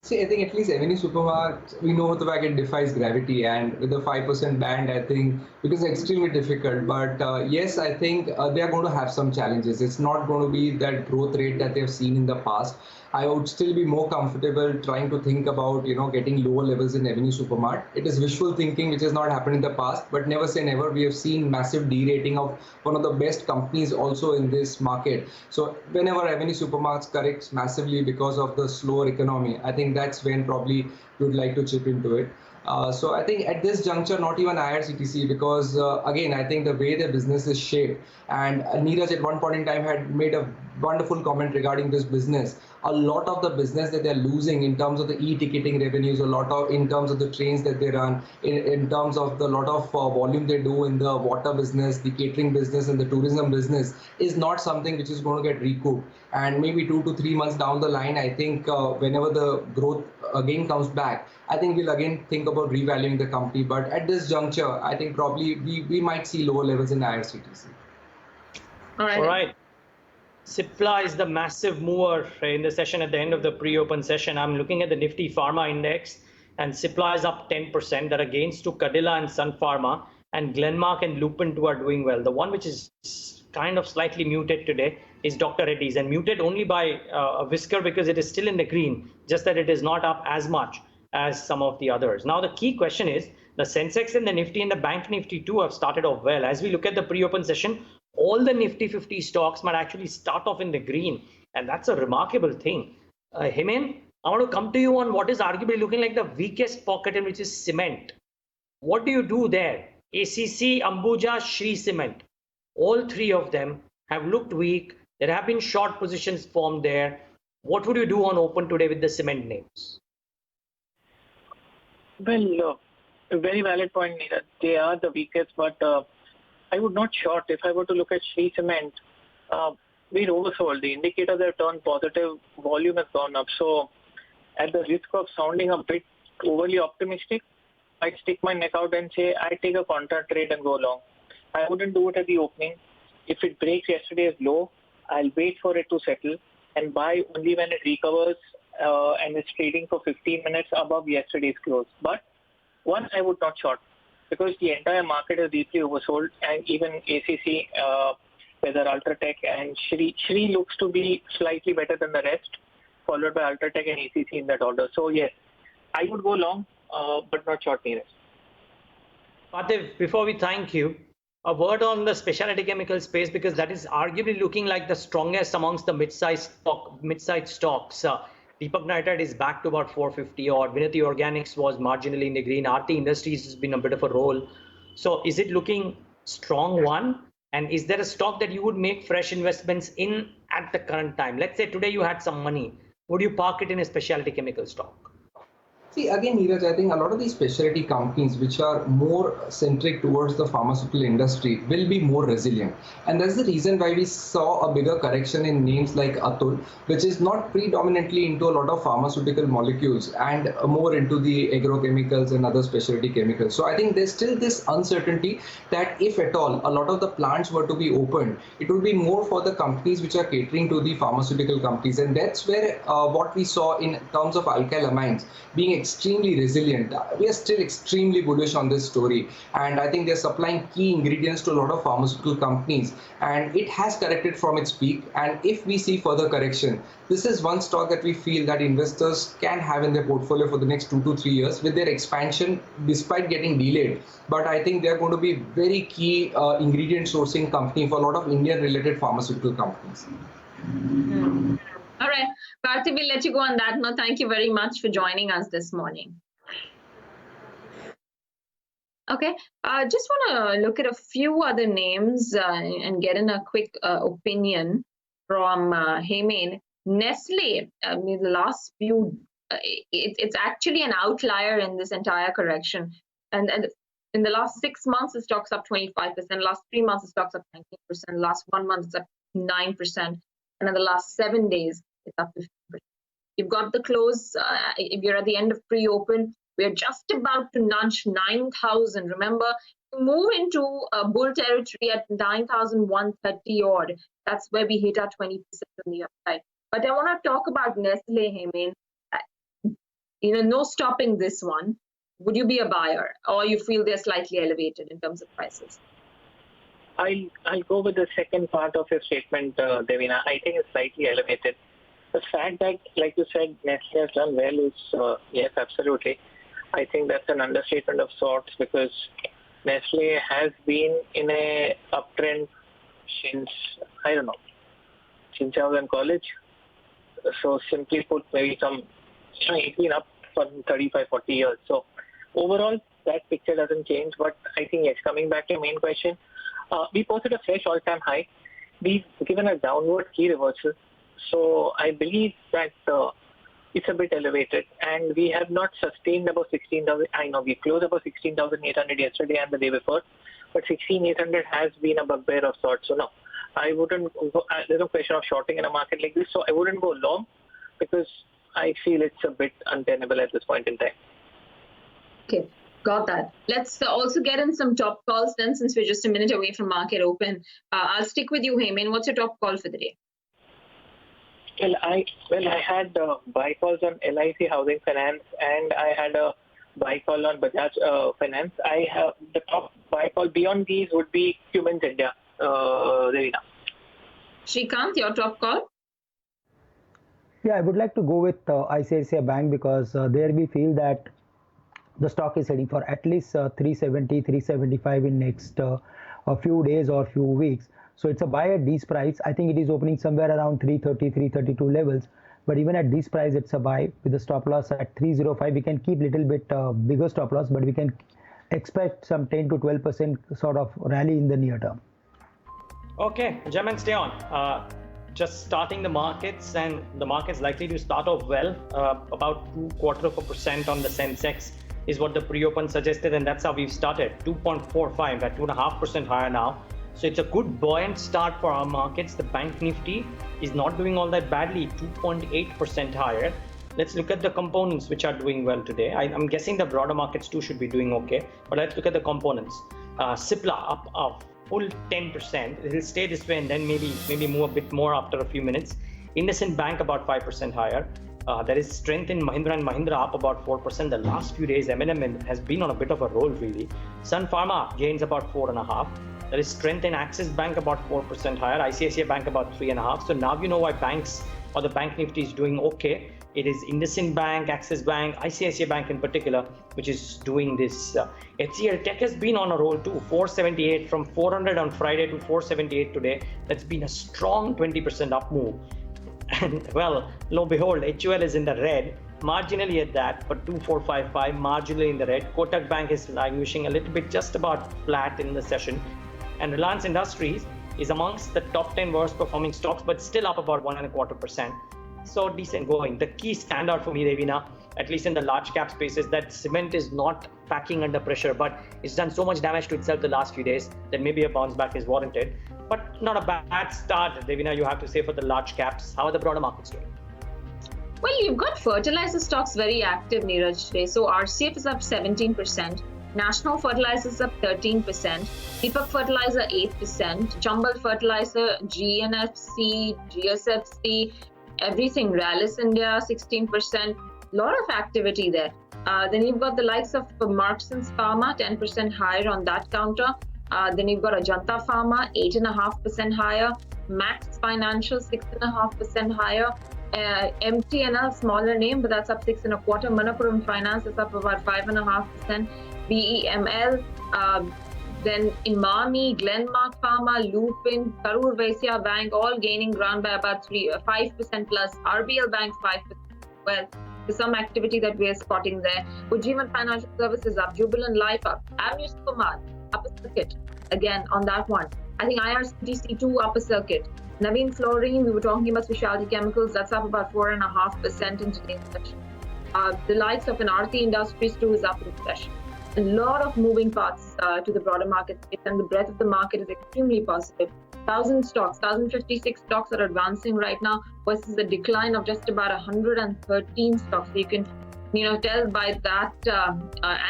See, I think at least Avenue Supermarket, we know the fact it defies gravity, and with the 5% band, I think it is extremely difficult. But yes, I think they are going to have some challenges. It's not going to be that growth rate that they've seen in the past. I would still be more comfortable trying to think about, getting lower levels in Avenue Supermart. It is wishful thinking, which has not happened in the past, but never say never. We have seen massive derating of one of the best companies also in this market. So whenever Avenue Supermarts corrects massively because of the slower economy, I think that's when probably we would like to chip into it. So I think at this juncture, not even IRCTC, because again, I think the way the business is shaped, and Neeraj at one point in time had made a wonderful comment regarding this business. A lot of the business that they're losing in terms of the e-ticketing revenues, a lot of in terms of the trains that they run, in terms of the lot of volume they do in the water business, the catering business, and the tourism business is not something which is going to get recouped. And maybe 2 to 3 months down the line, I think whenever the growth again comes back, I think we'll again think about revaluing the company. But at this juncture, I think probably we might see lower levels in IRCTC. All right. Cipla is the massive mover in the session at the end of the pre-open session. I'm looking at the Nifty Pharma Index, and Cipla is up 10%. There are gains to Cadila and Sun Pharma, and Glenmark and Lupin too are doing well. The one which is kind of slightly muted today is Dr. Reddy's, and muted only by a whisker because it is still in the green, just that it is not up as much as some of the others. Now the key question is, the Sensex and the Nifty and the Bank Nifty too have started off well. As we look at the pre-open session, all the Nifty 50 stocks might actually start off in the green, and that's a remarkable thing. Hemant, I want to come to you on what is arguably looking like the weakest pocket, in which is cement. What do you do there? ACC, Ambuja, Shree Cement. All three of them have looked weak. There have been short positions formed there. What would you do on open today with the cement names? Well, a very valid point, Neeraj. They are the weakest, but I would not short. If I were to look at Shree Cement, we're oversold. The indicators have turned positive. Volume has gone up. So at the risk of sounding a bit overly optimistic, I'd stick my neck out and say I take a contract trade and go long. I wouldn't do it at the opening. If it breaks yesterday's low, I'll wait for it to settle and buy only when it recovers and is trading for 15 minutes above yesterday's close. But one, I would not short, because the entire market is deeply oversold, and even ACC, whether Ultratech and Shree looks to be slightly better than the rest, followed by Ultratech and ACC in that order. So yes, I would go long, but not short neither. Parthiv, before we thank you, a word on the specialty chemical space, because that is arguably looking like the strongest amongst the mid-sized stocks. Deepak Nitrite is back to about 450 odd. Vinati Organics was marginally in the green. Aarti Industries has been a bit of a roll. So is it looking strong, one? And is there a stock that you would make fresh investments in at the current time? Let's say today you had some money. Would you park it in a specialty chemical stock? See, again, Neeraj, I think a lot of these specialty companies which are more centric towards the pharmaceutical industry will be more resilient. And that's the reason why we saw a bigger correction in names like Atul, which is not predominantly into a lot of pharmaceutical molecules and more into the agrochemicals and other specialty chemicals. So I think there's still this uncertainty that if at all a lot of the plants were to be opened, it would be more for the companies which are catering to the pharmaceutical companies. And that's where what we saw in terms of alkylamines being extremely resilient. We are still extremely bullish on this story, and I think they're supplying key ingredients to a lot of pharmaceutical companies, and it has corrected from its peak. And if we see further correction, this is one stock that we feel that investors can have in their portfolio for the next 2 to 3 years with their expansion despite getting delayed. But I think they're going to be very key ingredient sourcing company for a lot of Indian related pharmaceutical companies. All right, Parthiv, we'll let you go on that note. Thank you very much for joining us this morning. Okay, just want to look at a few other names and get in a quick opinion from Hemant. Nestle, the last few, it's actually an outlier in this entire correction. And in the last 6 months, the stock's up 25%. Last 3 months, the stock's up 19%. Last 1 month, it's up 9%. And in the last 7 days, it's up 15%. You've got the close. If you're at the end of pre-open, we're just about to nudge 9,000. Remember, to move into bull territory at 9,130 odd. That's where we hit our 20% on the upside. But I want to talk about Nestle, Hemant. No stopping this one. Would you be a buyer, or you feel they're slightly elevated in terms of prices? I'll go with the second part of your statement, Devina. I think it's slightly elevated. The fact that, like you said, Nestle has done well is, yes, absolutely. I think that's an understatement of sorts, because Nestle has been in a uptrend since, I don't know, since I was in college. So simply put, maybe it's been up for 35, 40 years. So overall, that picture doesn't change. But I think, yes, coming back to your main question, we posted a fresh all-time high. We've given a downward key reversal. So I believe that it's a bit elevated, and we have not sustained above 16,000. I know we closed above 16,800 yesterday and the day before, but 16,800 has been a bugbear of sorts. So no, I wouldn't go, there's no question of shorting in a market like this. So I wouldn't go long, because I feel it's a bit untenable at this point in time. Okay, got that. Let's also get in some top calls then, since we're just a minute away from market open. I'll stick with you, Hemant. What's your top call for the day? Well, I had buy calls on LIC Housing Finance, and I had a buy call on Bajaj Finance. I have the top buy call beyond these would be Cummins India, Devina. Shrikant, your top call? Yeah, I would like to go with ICICI Bank because there we feel that the stock is heading for at least 370, 375 in next a few days or few weeks. So it's a buy at this price. I think it is opening somewhere around 330, 332 levels. But even at this price, it's a buy with a stop loss at 305. We can keep little bit bigger stop loss, but we can expect some 10 to 12% sort of rally in the near term. Okay, gentlemen, stay on. Just starting the markets, and the market's likely to start off well. About 0.25% on the Sensex is what the pre-open suggested, and that's how we've started. 2.45 at 2.5% higher now. So it's a good buoyant start for our markets. The Bank Nifty is not doing all that badly, 2.8% higher. Let's look at the components which are doing well today. I'm guessing the broader markets too should be doing okay, but let's look at the components. Cipla up a full 10%. It will stay this way and then maybe move a bit more after a few minutes. IndianOpen Bank about 5% higher. There is strength in Mahindra & Mahindra up about 4%. The last few days, M&M has been on a bit of a roll really. Sun Pharma gains about 4.5%. There is strength in Axis Bank about 4% higher. ICICI Bank about 3.5%. So now you know why banks or the Bank Nifty is doing okay. It is IndianOpen Bank, Axis Bank, ICICI Bank in particular, which is doing this. HCL Tech has been on a roll too. 478 from 400 on Friday to 478 today. That's been a strong 20% up move. And well, lo and behold, HUL is in the red, marginally at that, but 2455 marginally in the red. Kotak Bank is languishing a little bit, just about flat in the session. And Reliance Industries is amongst the top 10 worst performing stocks, but still up about 1.25%. So decent going. The key standout for me, Devina, at least in the large cap space, is that cement is not packing under pressure, but it's done so much damage to itself the last few days that maybe a bounce back is warranted. But not a bad start, Devina, you have to say, for the large caps. How are the broader markets doing? Well, you've got fertilizer stocks very active, Neeraj, today. So RCF is up 17%. National Fertilizer is up 13%, Deepak Fertilizer 8%, Chambal Fertilizer, GNFC, GSFC, everything, Rallis India 16%, lot of activity there. Then you've got the likes of Marksans Pharma, 10% higher on that counter. Then you've got Ajanta Pharma, 8.5% higher, Max Financial 6.5% higher. MTNL, smaller name, but that's up 6.25%. Manappuram Finance is up about 5.5%. BEML, then Imami, Glenmark Pharma, Lupin, Karur Vysya Bank, all gaining ground by about 5% plus. RBL Bank 5%. Well, there's some activity that we are spotting there. Ujjivan Financial Services up, Jubilant Life up, Avenue Supermart, upper circuit. Again, on that one. I think IRCTC2 upper circuit. Naveen Fluorine, we were talking about specialty chemicals, that's up about 4.5% in today's session. The likes of an Aarti Industries too is up in the session. A lot of moving parts to the broader market space, and the breadth of the market is extremely positive. 1,000 stocks, 1,056 stocks are advancing right now versus a decline of just about 113 stocks. So you can, tell by that,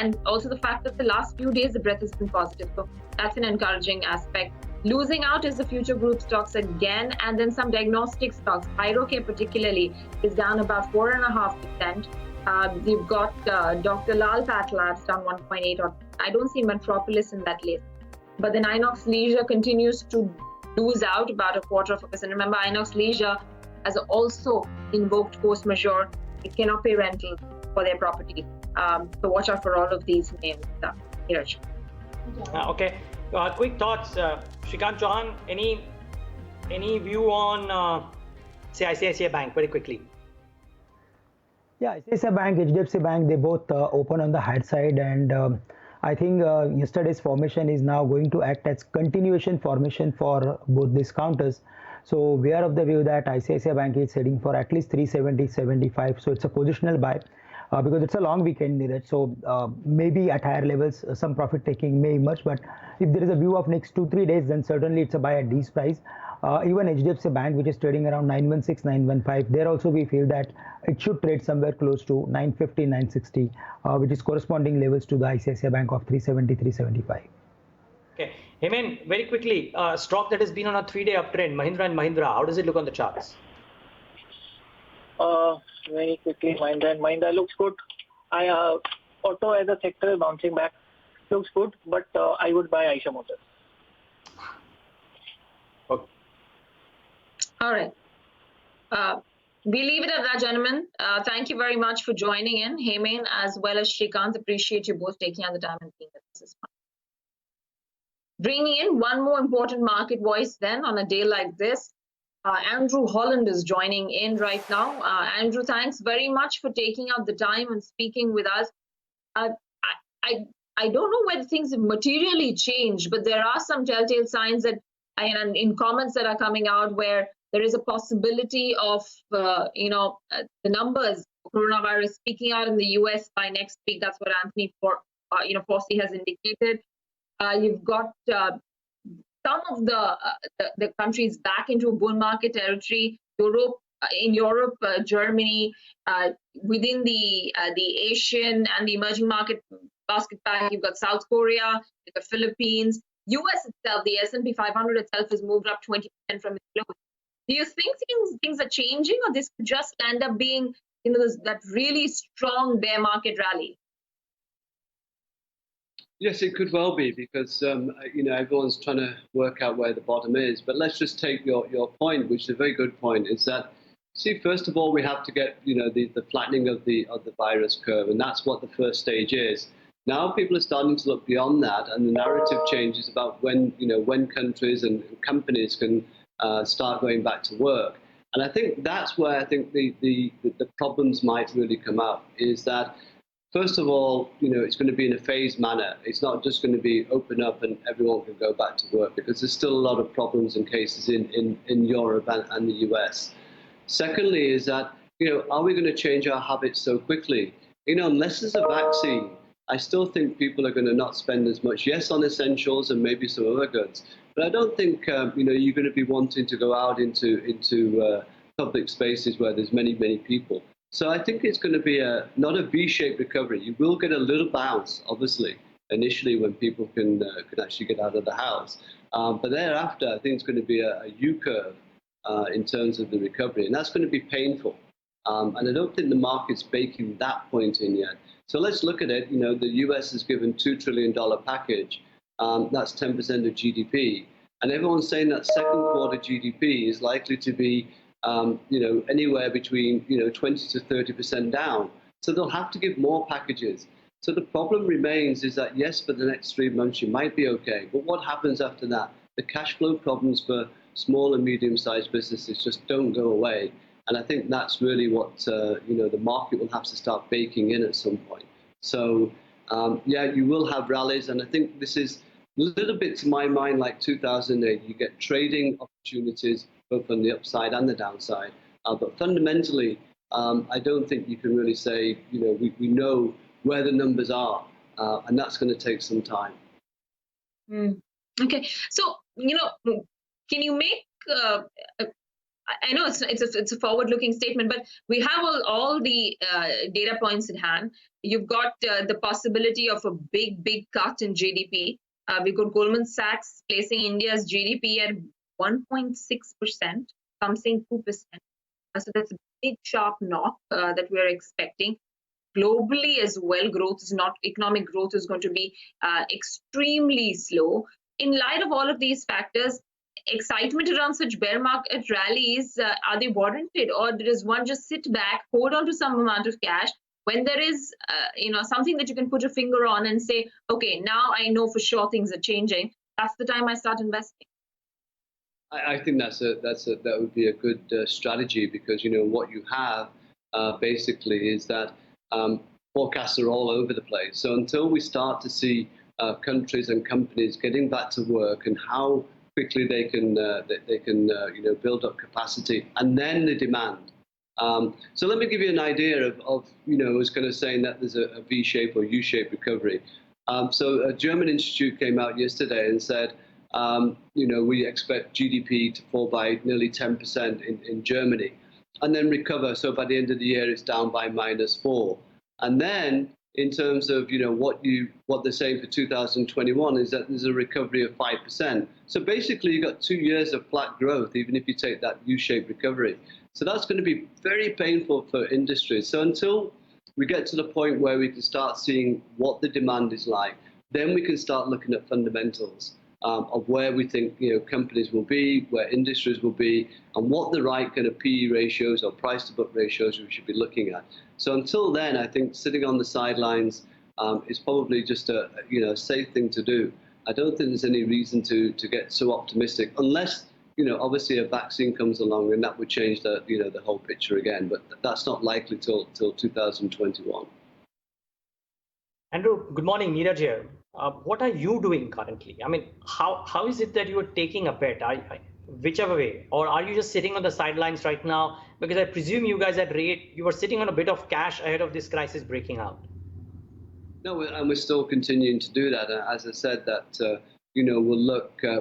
and also the fact that the last few days the breadth has been positive. So that's an encouraging aspect. Losing out is the future group stocks again, and then some diagnostic stocks. Hydrocare particularly is down about 4.5%. You've got Dr. Lal Patlabs down 1.8%, or I don't see Metropolis in that list. But then Inox Leisure continues to lose out about 0.25%. Remember, Inox Leisure has also invoked force majeure. It cannot pay rental for their property. So watch out for all of these names. Okay. Quick thoughts. Shrikant Chauhan, any view on, say, ICICI Bank very quickly? Yeah, ICICI Bank, HDFC Bank, they both open on the higher side, and I think yesterday's formation is now going to act as continuation formation for both these counters. So we are of the view that ICICI Bank is heading for at least 370-75. So it's a positional buy because it's a long weekend, Neeraj. So maybe at higher levels, some profit taking may emerge. But if there is a view of next 2-3 days, then certainly it's a buy at these price. Even HDFC Bank, which is trading around 916, 915, there also we feel that it should trade somewhere close to 950, 960, which is corresponding levels to the ICICI Bank of 370, 375. Okay. Hemen, very quickly, stock that has been on a 3-day uptrend, Mahindra & Mahindra, how does it look on the charts? Very quickly, Mahindra looks good. Auto as a sector is bouncing back. Looks good, but I would buy Eicher Motors. Okay. All right. We leave it at that, gentlemen. Thank you very much for joining in, Heyman, as well as Shrikant. Appreciate you both taking out the time and being with us this morning. Bringing in one more important market voice then on a day like this. Andrew Holland is joining in right now. Andrew, thanks very much for taking out the time and speaking with us. I don't know whether things have materially changed, but there are some telltale signs that, and in comments that are coming out, where there is a possibility of, the numbers of coronavirus speaking out in the US by next week. That's what Anthony Fauci has indicated. You've got some of the countries back into bull market territory. Europe, Germany, within the Asian and the emerging market basket pack, you've got South Korea, you've got Philippines. US itself, the S&P 500 itself has moved up 20% from its lows. Do you think things are changing, or this could just end up being, that really strong bear market rally? Yes, it could well be, because everyone's trying to work out where the bottom is. But let's just take your point, which is a very good point, is that, see, first of all, we have to get the flattening of the virus curve, and that's what the first stage is. Now people are starting to look beyond that, and the narrative changes about when countries and companies can start going back to work. And I think that's where I think the problems might really come up, is that, first of all, it's going to be in a phased manner. It's not just going to be open up and everyone can go back to work, because there's still a lot of problems and cases in Europe and the US. Secondly is that, are we going to change our habits so quickly? Unless there's a vaccine, I still think people are going to not spend as much, yes, on essentials and maybe some other goods. But I don't think, you're going to be wanting to go out into public spaces where there's many, many people. So I think it's going to be not a V-shaped recovery. You will get a little bounce, obviously, initially when people can actually get out of the house. But thereafter, I think it's going to be a U-curve in terms of the recovery, and that's going to be painful. And I don't think the market's baking that point in yet. So let's look at it. The US has given $2 trillion package. That's 10% of GDP. And everyone's saying that second quarter GDP is likely to be anywhere between 20 to 30% down. So they'll have to give more packages. So the problem remains is that, yes, for the next 3 months you might be okay, but what happens after that? The cash flow problems for small and medium-sized businesses just don't go away. And I think that's really what the market will have to start baking in at some point. So you will have rallies, and I think this is a little bit, to my mind, like 2008. You get trading opportunities both on the upside and the downside. But fundamentally, I don't think you can really say, we know where the numbers are, and that's going to take some time. Okay, so can you make? I know it's a forward-looking statement, but we have all the data points in hand. You've got the possibility of a big cut in GDP. We've got Goldman Sachs placing India's GDP at 1.6%, some saying 2%. So that's a big sharp knock that we're expecting. Globally as well, economic growth is going to be extremely slow. In light of all of these factors, excitement around such bear market rallies, are they warranted, or does one just sit back, hold on to some amount of cash when there is something that you can put a finger on and say, okay, now I know for sure things are changing, that's the time I start investing? I think that would be a good strategy, because what you have basically is that forecasts are all over the place. So until we start to see countries and companies getting back to work, and how quickly they can build up capacity, and then the demand. So let me give you an idea of I was kind of saying that there's a V-shape or U-shape recovery. So a German institute came out yesterday and said, we expect GDP to fall by nearly 10% in Germany, and then recover. So by the end of the year, it's down by -4. And then in terms of what they're saying for 2021 is that there's a recovery of 5%. So basically, you've got 2 years of flat growth, even if you take that U-shaped recovery. So that's going to be very painful for industry. So until we get to the point where we can start seeing what the demand is like, then we can start looking at fundamentals of where we think companies will be, where industries will be, and what the right kind of PE ratios or price to book ratios we should be looking at. So until then, I think sitting on the sidelines is probably just a safe thing to do. I don't think there's any reason to get so optimistic, unless obviously a vaccine comes along and that would change the the whole picture again. But that's not likely till 2021. Andrew, good morning. Neeraj here. What are you doing currently? I mean, how is it that you are taking a bet? Whichever way, or are you just sitting on the sidelines right now? Because I presume you guys you were sitting on a bit of cash ahead of this crisis breaking out. No, and we're still continuing to do that. As I said, that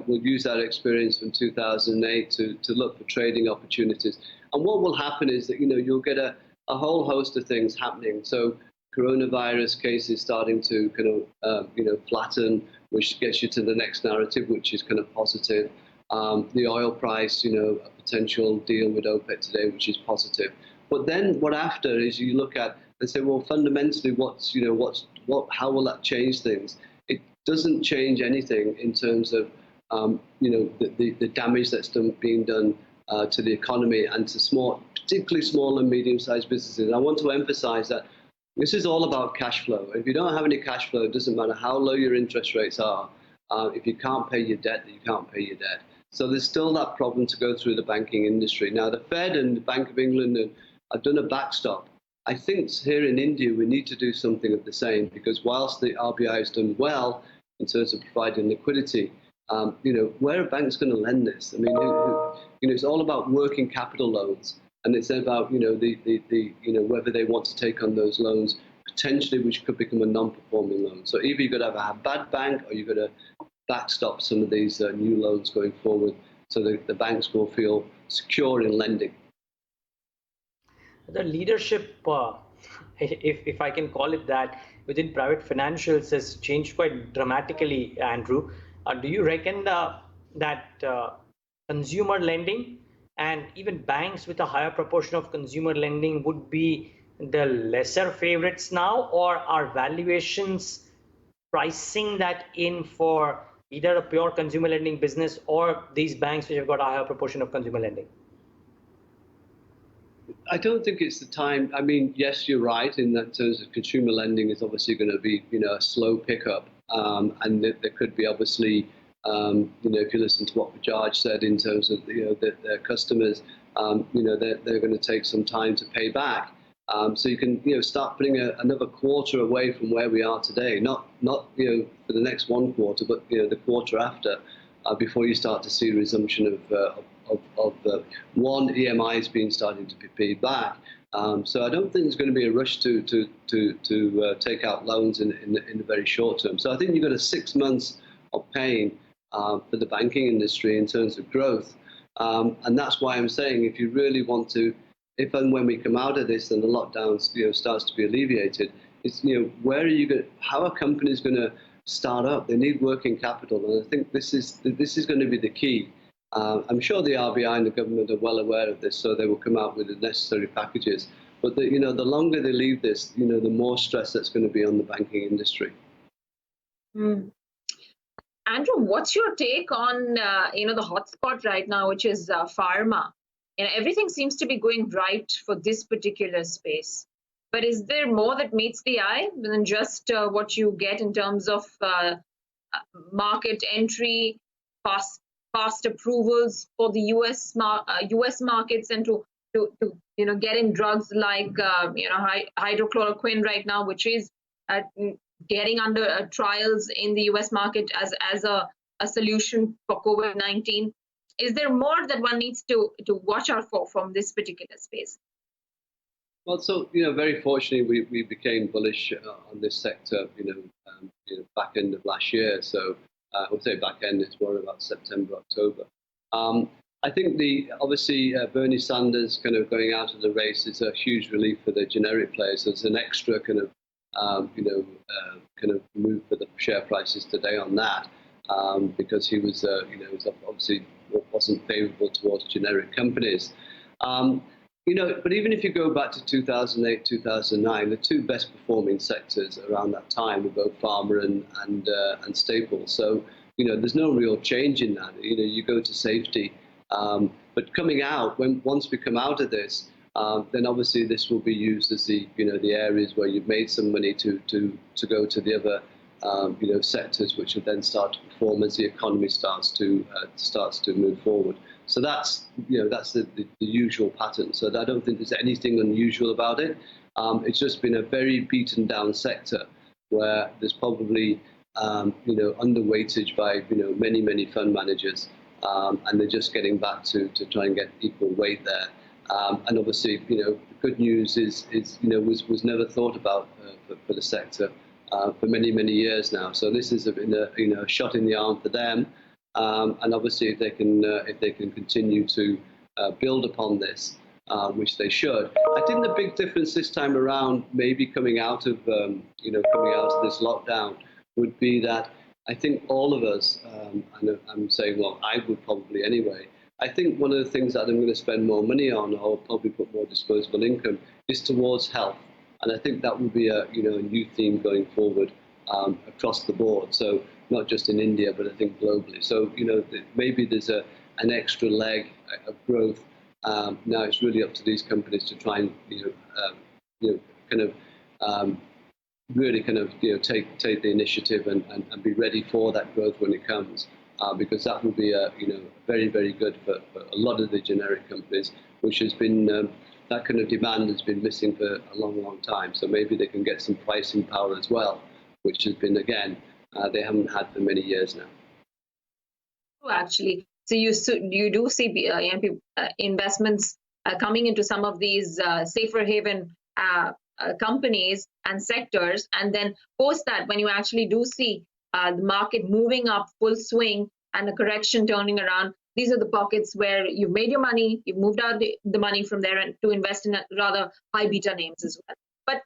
we'll use that experience from 2008 to look for trading opportunities. And what will happen is that you'll get a whole host of things happening. So coronavirus cases starting to kind of flatten, which gets you to the next narrative, which is kind of positive. The oil price, a potential deal with OPEC today, which is positive. But then what after is you look at and say, well, fundamentally, how will that change things? It doesn't change anything in terms of the damage that's being done to the economy and to particularly small and medium-sized businesses. I want to emphasize that this is all about cash flow. If you don't have any cash flow, it doesn't matter how low your interest rates are. If you can't pay your debt, then you can't pay your debt. So there's still that problem to go through the banking industry. Now, the Fed and the Bank of England have done a backstop. I think here in India, we need to do something of the same, because whilst the RBI has done well in terms of providing liquidity, where are banks going to lend this? I mean, it's all about working capital loans. And it's about whether they want to take on those loans potentially, which could become a non-performing loan. So either you've got to have a bad bank, or you've got to backstop some of these new loans going forward, so that the banks will feel secure in lending. The leadership, if I can call it that, within private financials has changed quite dramatically, Andrew. Do you reckon that consumer lending and even banks with a higher proportion of consumer lending would be the lesser favorites now, or are valuations pricing that in for either a pure consumer lending business or these banks which have got a higher proportion of consumer lending? I don't think it's the time. I mean, yes, you're right in that terms of consumer lending is obviously going to be a slow pickup, and there could be obviously if you listen to what Bajaj said in terms of their customers, they're going to take some time to pay back. So you can start putting another quarter away from where we are today, not for the next one quarter, but the quarter after, before you start to see resumption of EMIs being starting to be paid back. So I don't think there's going to be a rush to take out loans in the very short term. So I think you've got 6 months of pain for the banking industry in terms of growth, and that's why I'm saying if you really want to, if and when we come out of this and the lockdown starts to be alleviated, it's where are you going? How are companies going to start up? They need working capital, and I think this is going to be the key. I'm sure the RBI and the government are well aware of this, so they will come out with the necessary packages. But the longer they leave this, the more stress that's going to be on the banking industry. Andrew, what's your take on the hotspot right now, which is pharma? Everything seems to be going right for this particular space. But is there more that meets the eye than just what you get in terms of market entry, fast approvals for the US markets, and to get in drugs like hydrochloroquine right now, which is getting under trials in the US market as a solution for COVID-19? Is there more that one needs to watch out for from this particular space? Well, so very fortunately, we became bullish on this sector, back end of last year. So I would say back end, it's more about September, October. I think obviously Bernie Sanders kind of going out of the race is a huge relief for the generic players. So it's an extra kind of kind of move for the share prices today on that, because he was, was obviously wasn't favourable towards generic companies. But even if you go back to 2008, 2009, the two best performing sectors around that time were both pharma and staples. So, there's no real change in that. You go to safety, but coming out, once we come out of this, then obviously this will be used as the areas where you've made some money to go to the other sectors, which will then start to perform as the economy starts to move forward. So that's the usual pattern. So I don't think there's anything unusual about it. It's just been a very beaten down sector where there's probably underweightage by many fund managers, and they're just getting back to try and get equal weight there. And obviously, the good news is was never thought about for the sector for many years now. So this has been a shot in the arm for them. And obviously, if they can continue to build upon this, which they should, I think the big difference this time around, maybe coming out of this lockdown, would be that I think all of us, and I'm saying, well, I would probably anyway. I think one of the things that I'm going to spend more money on, or probably put more disposable income, is towards health, and I think that will be a new theme going forward across the board. So not just in India, but I think globally. So maybe there's an extra leg of growth. Now it's really up to these companies to try and really take the initiative and be ready for that growth when it comes, because that will be very good for a lot of the generic companies, which has been that kind of demand has been missing for a long time. So maybe they can get some pricing power as well, which has been, again, they haven't had for many years now. Actually, so you do see investments coming into some of these safer haven companies and sectors, and then post that, when you actually do see the market moving up full swing and a correction turning around, these are the pockets where you've made your money, you've moved out the money from there and to invest in rather high beta names as well. But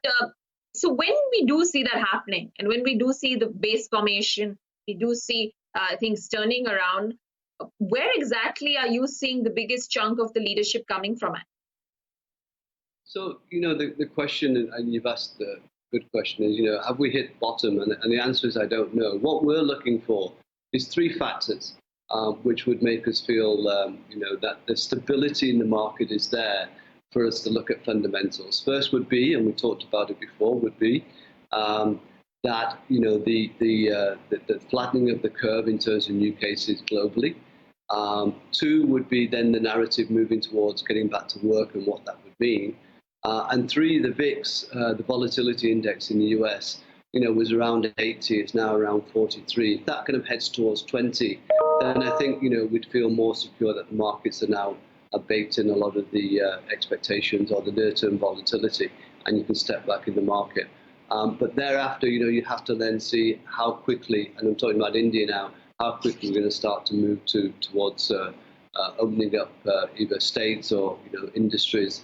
so when we do see that happening, and when we do see the base formation, we do see things turning around, where exactly are you seeing the biggest chunk of the leadership coming from? So, the question, and you've asked the good question, is, have we hit bottom? And the answer is, I don't know. What we're looking for is three factors, which would make us feel, that the stability in the market is there for us to look at fundamentals. First would be, and we talked about it before, would be that the flattening of the curve in terms of new cases globally. Two would be then the narrative moving towards getting back to work and what that would mean. And three, the VIX, the volatility index in the US, was around 80. It's now around 43. If that kind of heads towards 20, then I think we'd feel more secure that the markets are now baked in a lot of the expectations or the near-term volatility, and you can step back in the market. But thereafter, you have to then see how quickly, and I'm talking about India now, how quickly we're going to start to move towards opening up either states or industries,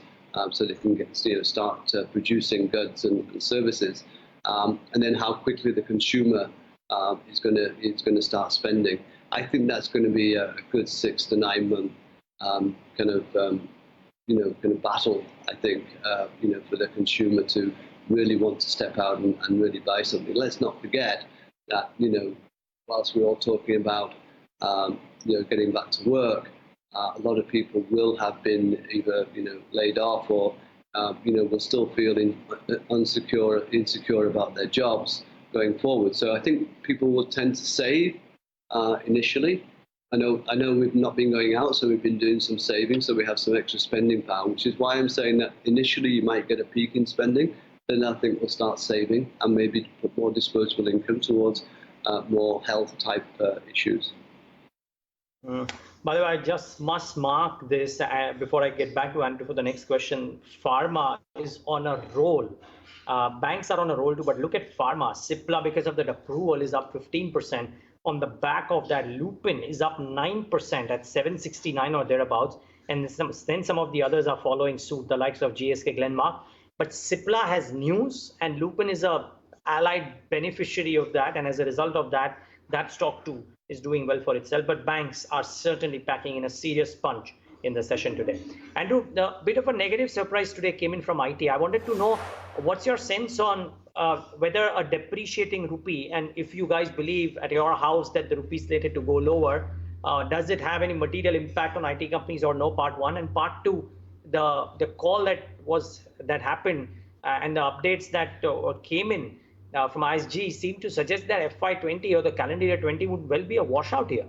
so they can get start producing goods and services, and then how quickly the consumer is going to start spending. I think that's going to be a good 6 to 9 month kind of battle, I think, for the consumer to really want to step out and really buy something. Let's not forget that, whilst we're all talking about, getting back to work, a lot of people will have been either, laid off or, will still feeling insecure about their jobs going forward. So I think people will tend to save initially. I know we've not been going out, so we've been doing some saving, so we have some extra spending power, which is why I'm saying that initially you might get a peak in spending, then I think we'll start saving and maybe put more disposable income towards more health type issues. By the way, I just must mark this before I get back to Andrew for the next question. Pharma is on a roll. Banks are on a roll too, but look at pharma. Cipla, because of that approval, is up 15%. On the back of that, Lupin is up 9% at 769 or thereabouts. And then some of the others are following suit, the likes of GSK, Glenmark. But Cipla has news, and Lupin is a allied beneficiary of that, and as a result of that, that stock too is doing well for itself. But banks are certainly packing in a serious punch in the session today. Andrew, the bit of a negative surprise today came in from IT. I wanted to know what's your sense on whether a depreciating rupee, and if you guys believe at your house that the rupee is slated to go lower, does it have any material impact on IT companies or no? Part one. And part two, the call that happened and the updates that came in from ISG seem to suggest that FY20 or the calendar year 20 would well be a washout here.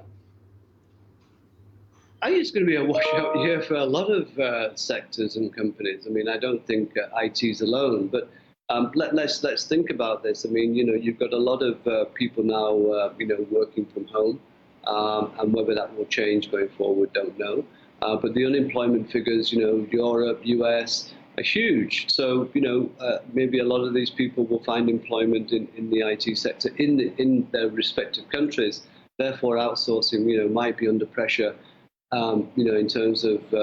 I think it's going to be a washout year for a lot of sectors and companies. I mean, I don't think IT's alone, but let's think about this. I mean, you've got a lot of people now, working from home, and whether that will change going forward, don't know. But the unemployment figures, Europe, US, are huge. So, maybe a lot of these people will find employment in the IT sector in their respective countries. Therefore, outsourcing, might be under pressure. In terms of,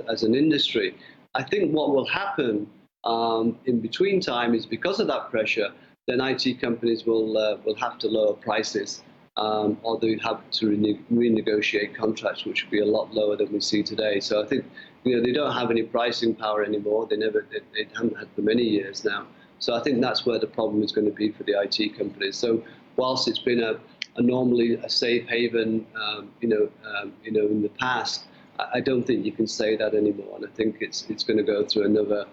as an industry. I think what will happen in between time is because of that pressure, then IT companies will have to lower prices, or they have to renegotiate contracts, which will be a lot lower than we see today. So I think, they don't have any pricing power anymore. They haven't had for many years now. So I think that's where the problem is going to be for the IT companies. So whilst it's been normally a safe haven, in the past, I don't think you can say that anymore, and I think it's going to go through another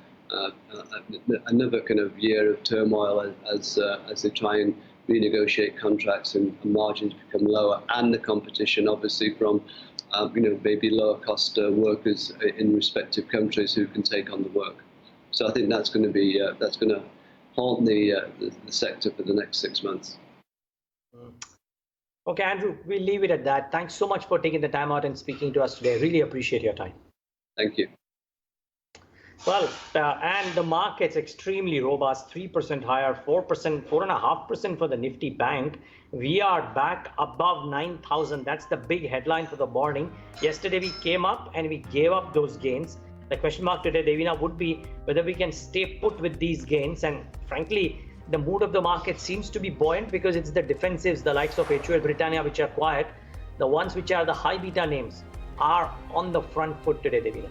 kind of year of turmoil as they try and renegotiate contracts and margins become lower, and the competition obviously from maybe lower cost workers in respective countries who can take on the work. So I think that's going to haunt the sector for the next 6 months. Okay, Andrew, we'll leave it at that. Thanks so much for taking the time out and speaking to us today. Really appreciate your time. Thank you. Well, and the market's extremely robust, 3% higher, 4%, 4.5% for the Nifty Bank. We are back above 9,000. That's the big headline for the morning. Yesterday, we came up and we gave up those gains. The question mark today, Devina, would be whether we can stay put with these gains. And frankly, the mood of the market seems to be buoyant because it's the defensives, the likes of HUL, Britannia, which are quiet. The ones which are the high beta names are on the front foot today, Devina.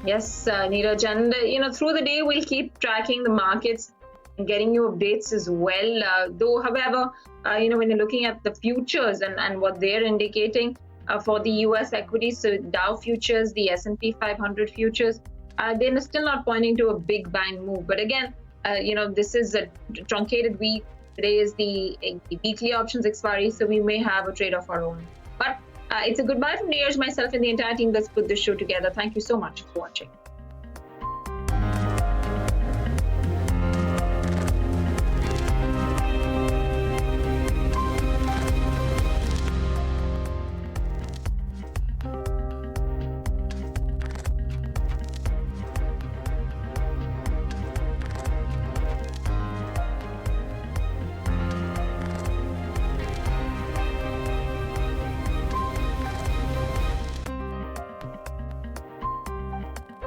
Yes, Neeraj, and through the day we'll keep tracking the markets and getting you updates as well. Though, however, when you're looking at the futures and what they're indicating for the US equities, so Dow futures, the S&P 500 futures, they're still not pointing to a big bang move. But again, this is a truncated week. Today is the weekly options expiry, so we may have a trade of our own. But it's a goodbye from Neeraj, myself, and the entire team that's put this show together. Thank you so much for watching.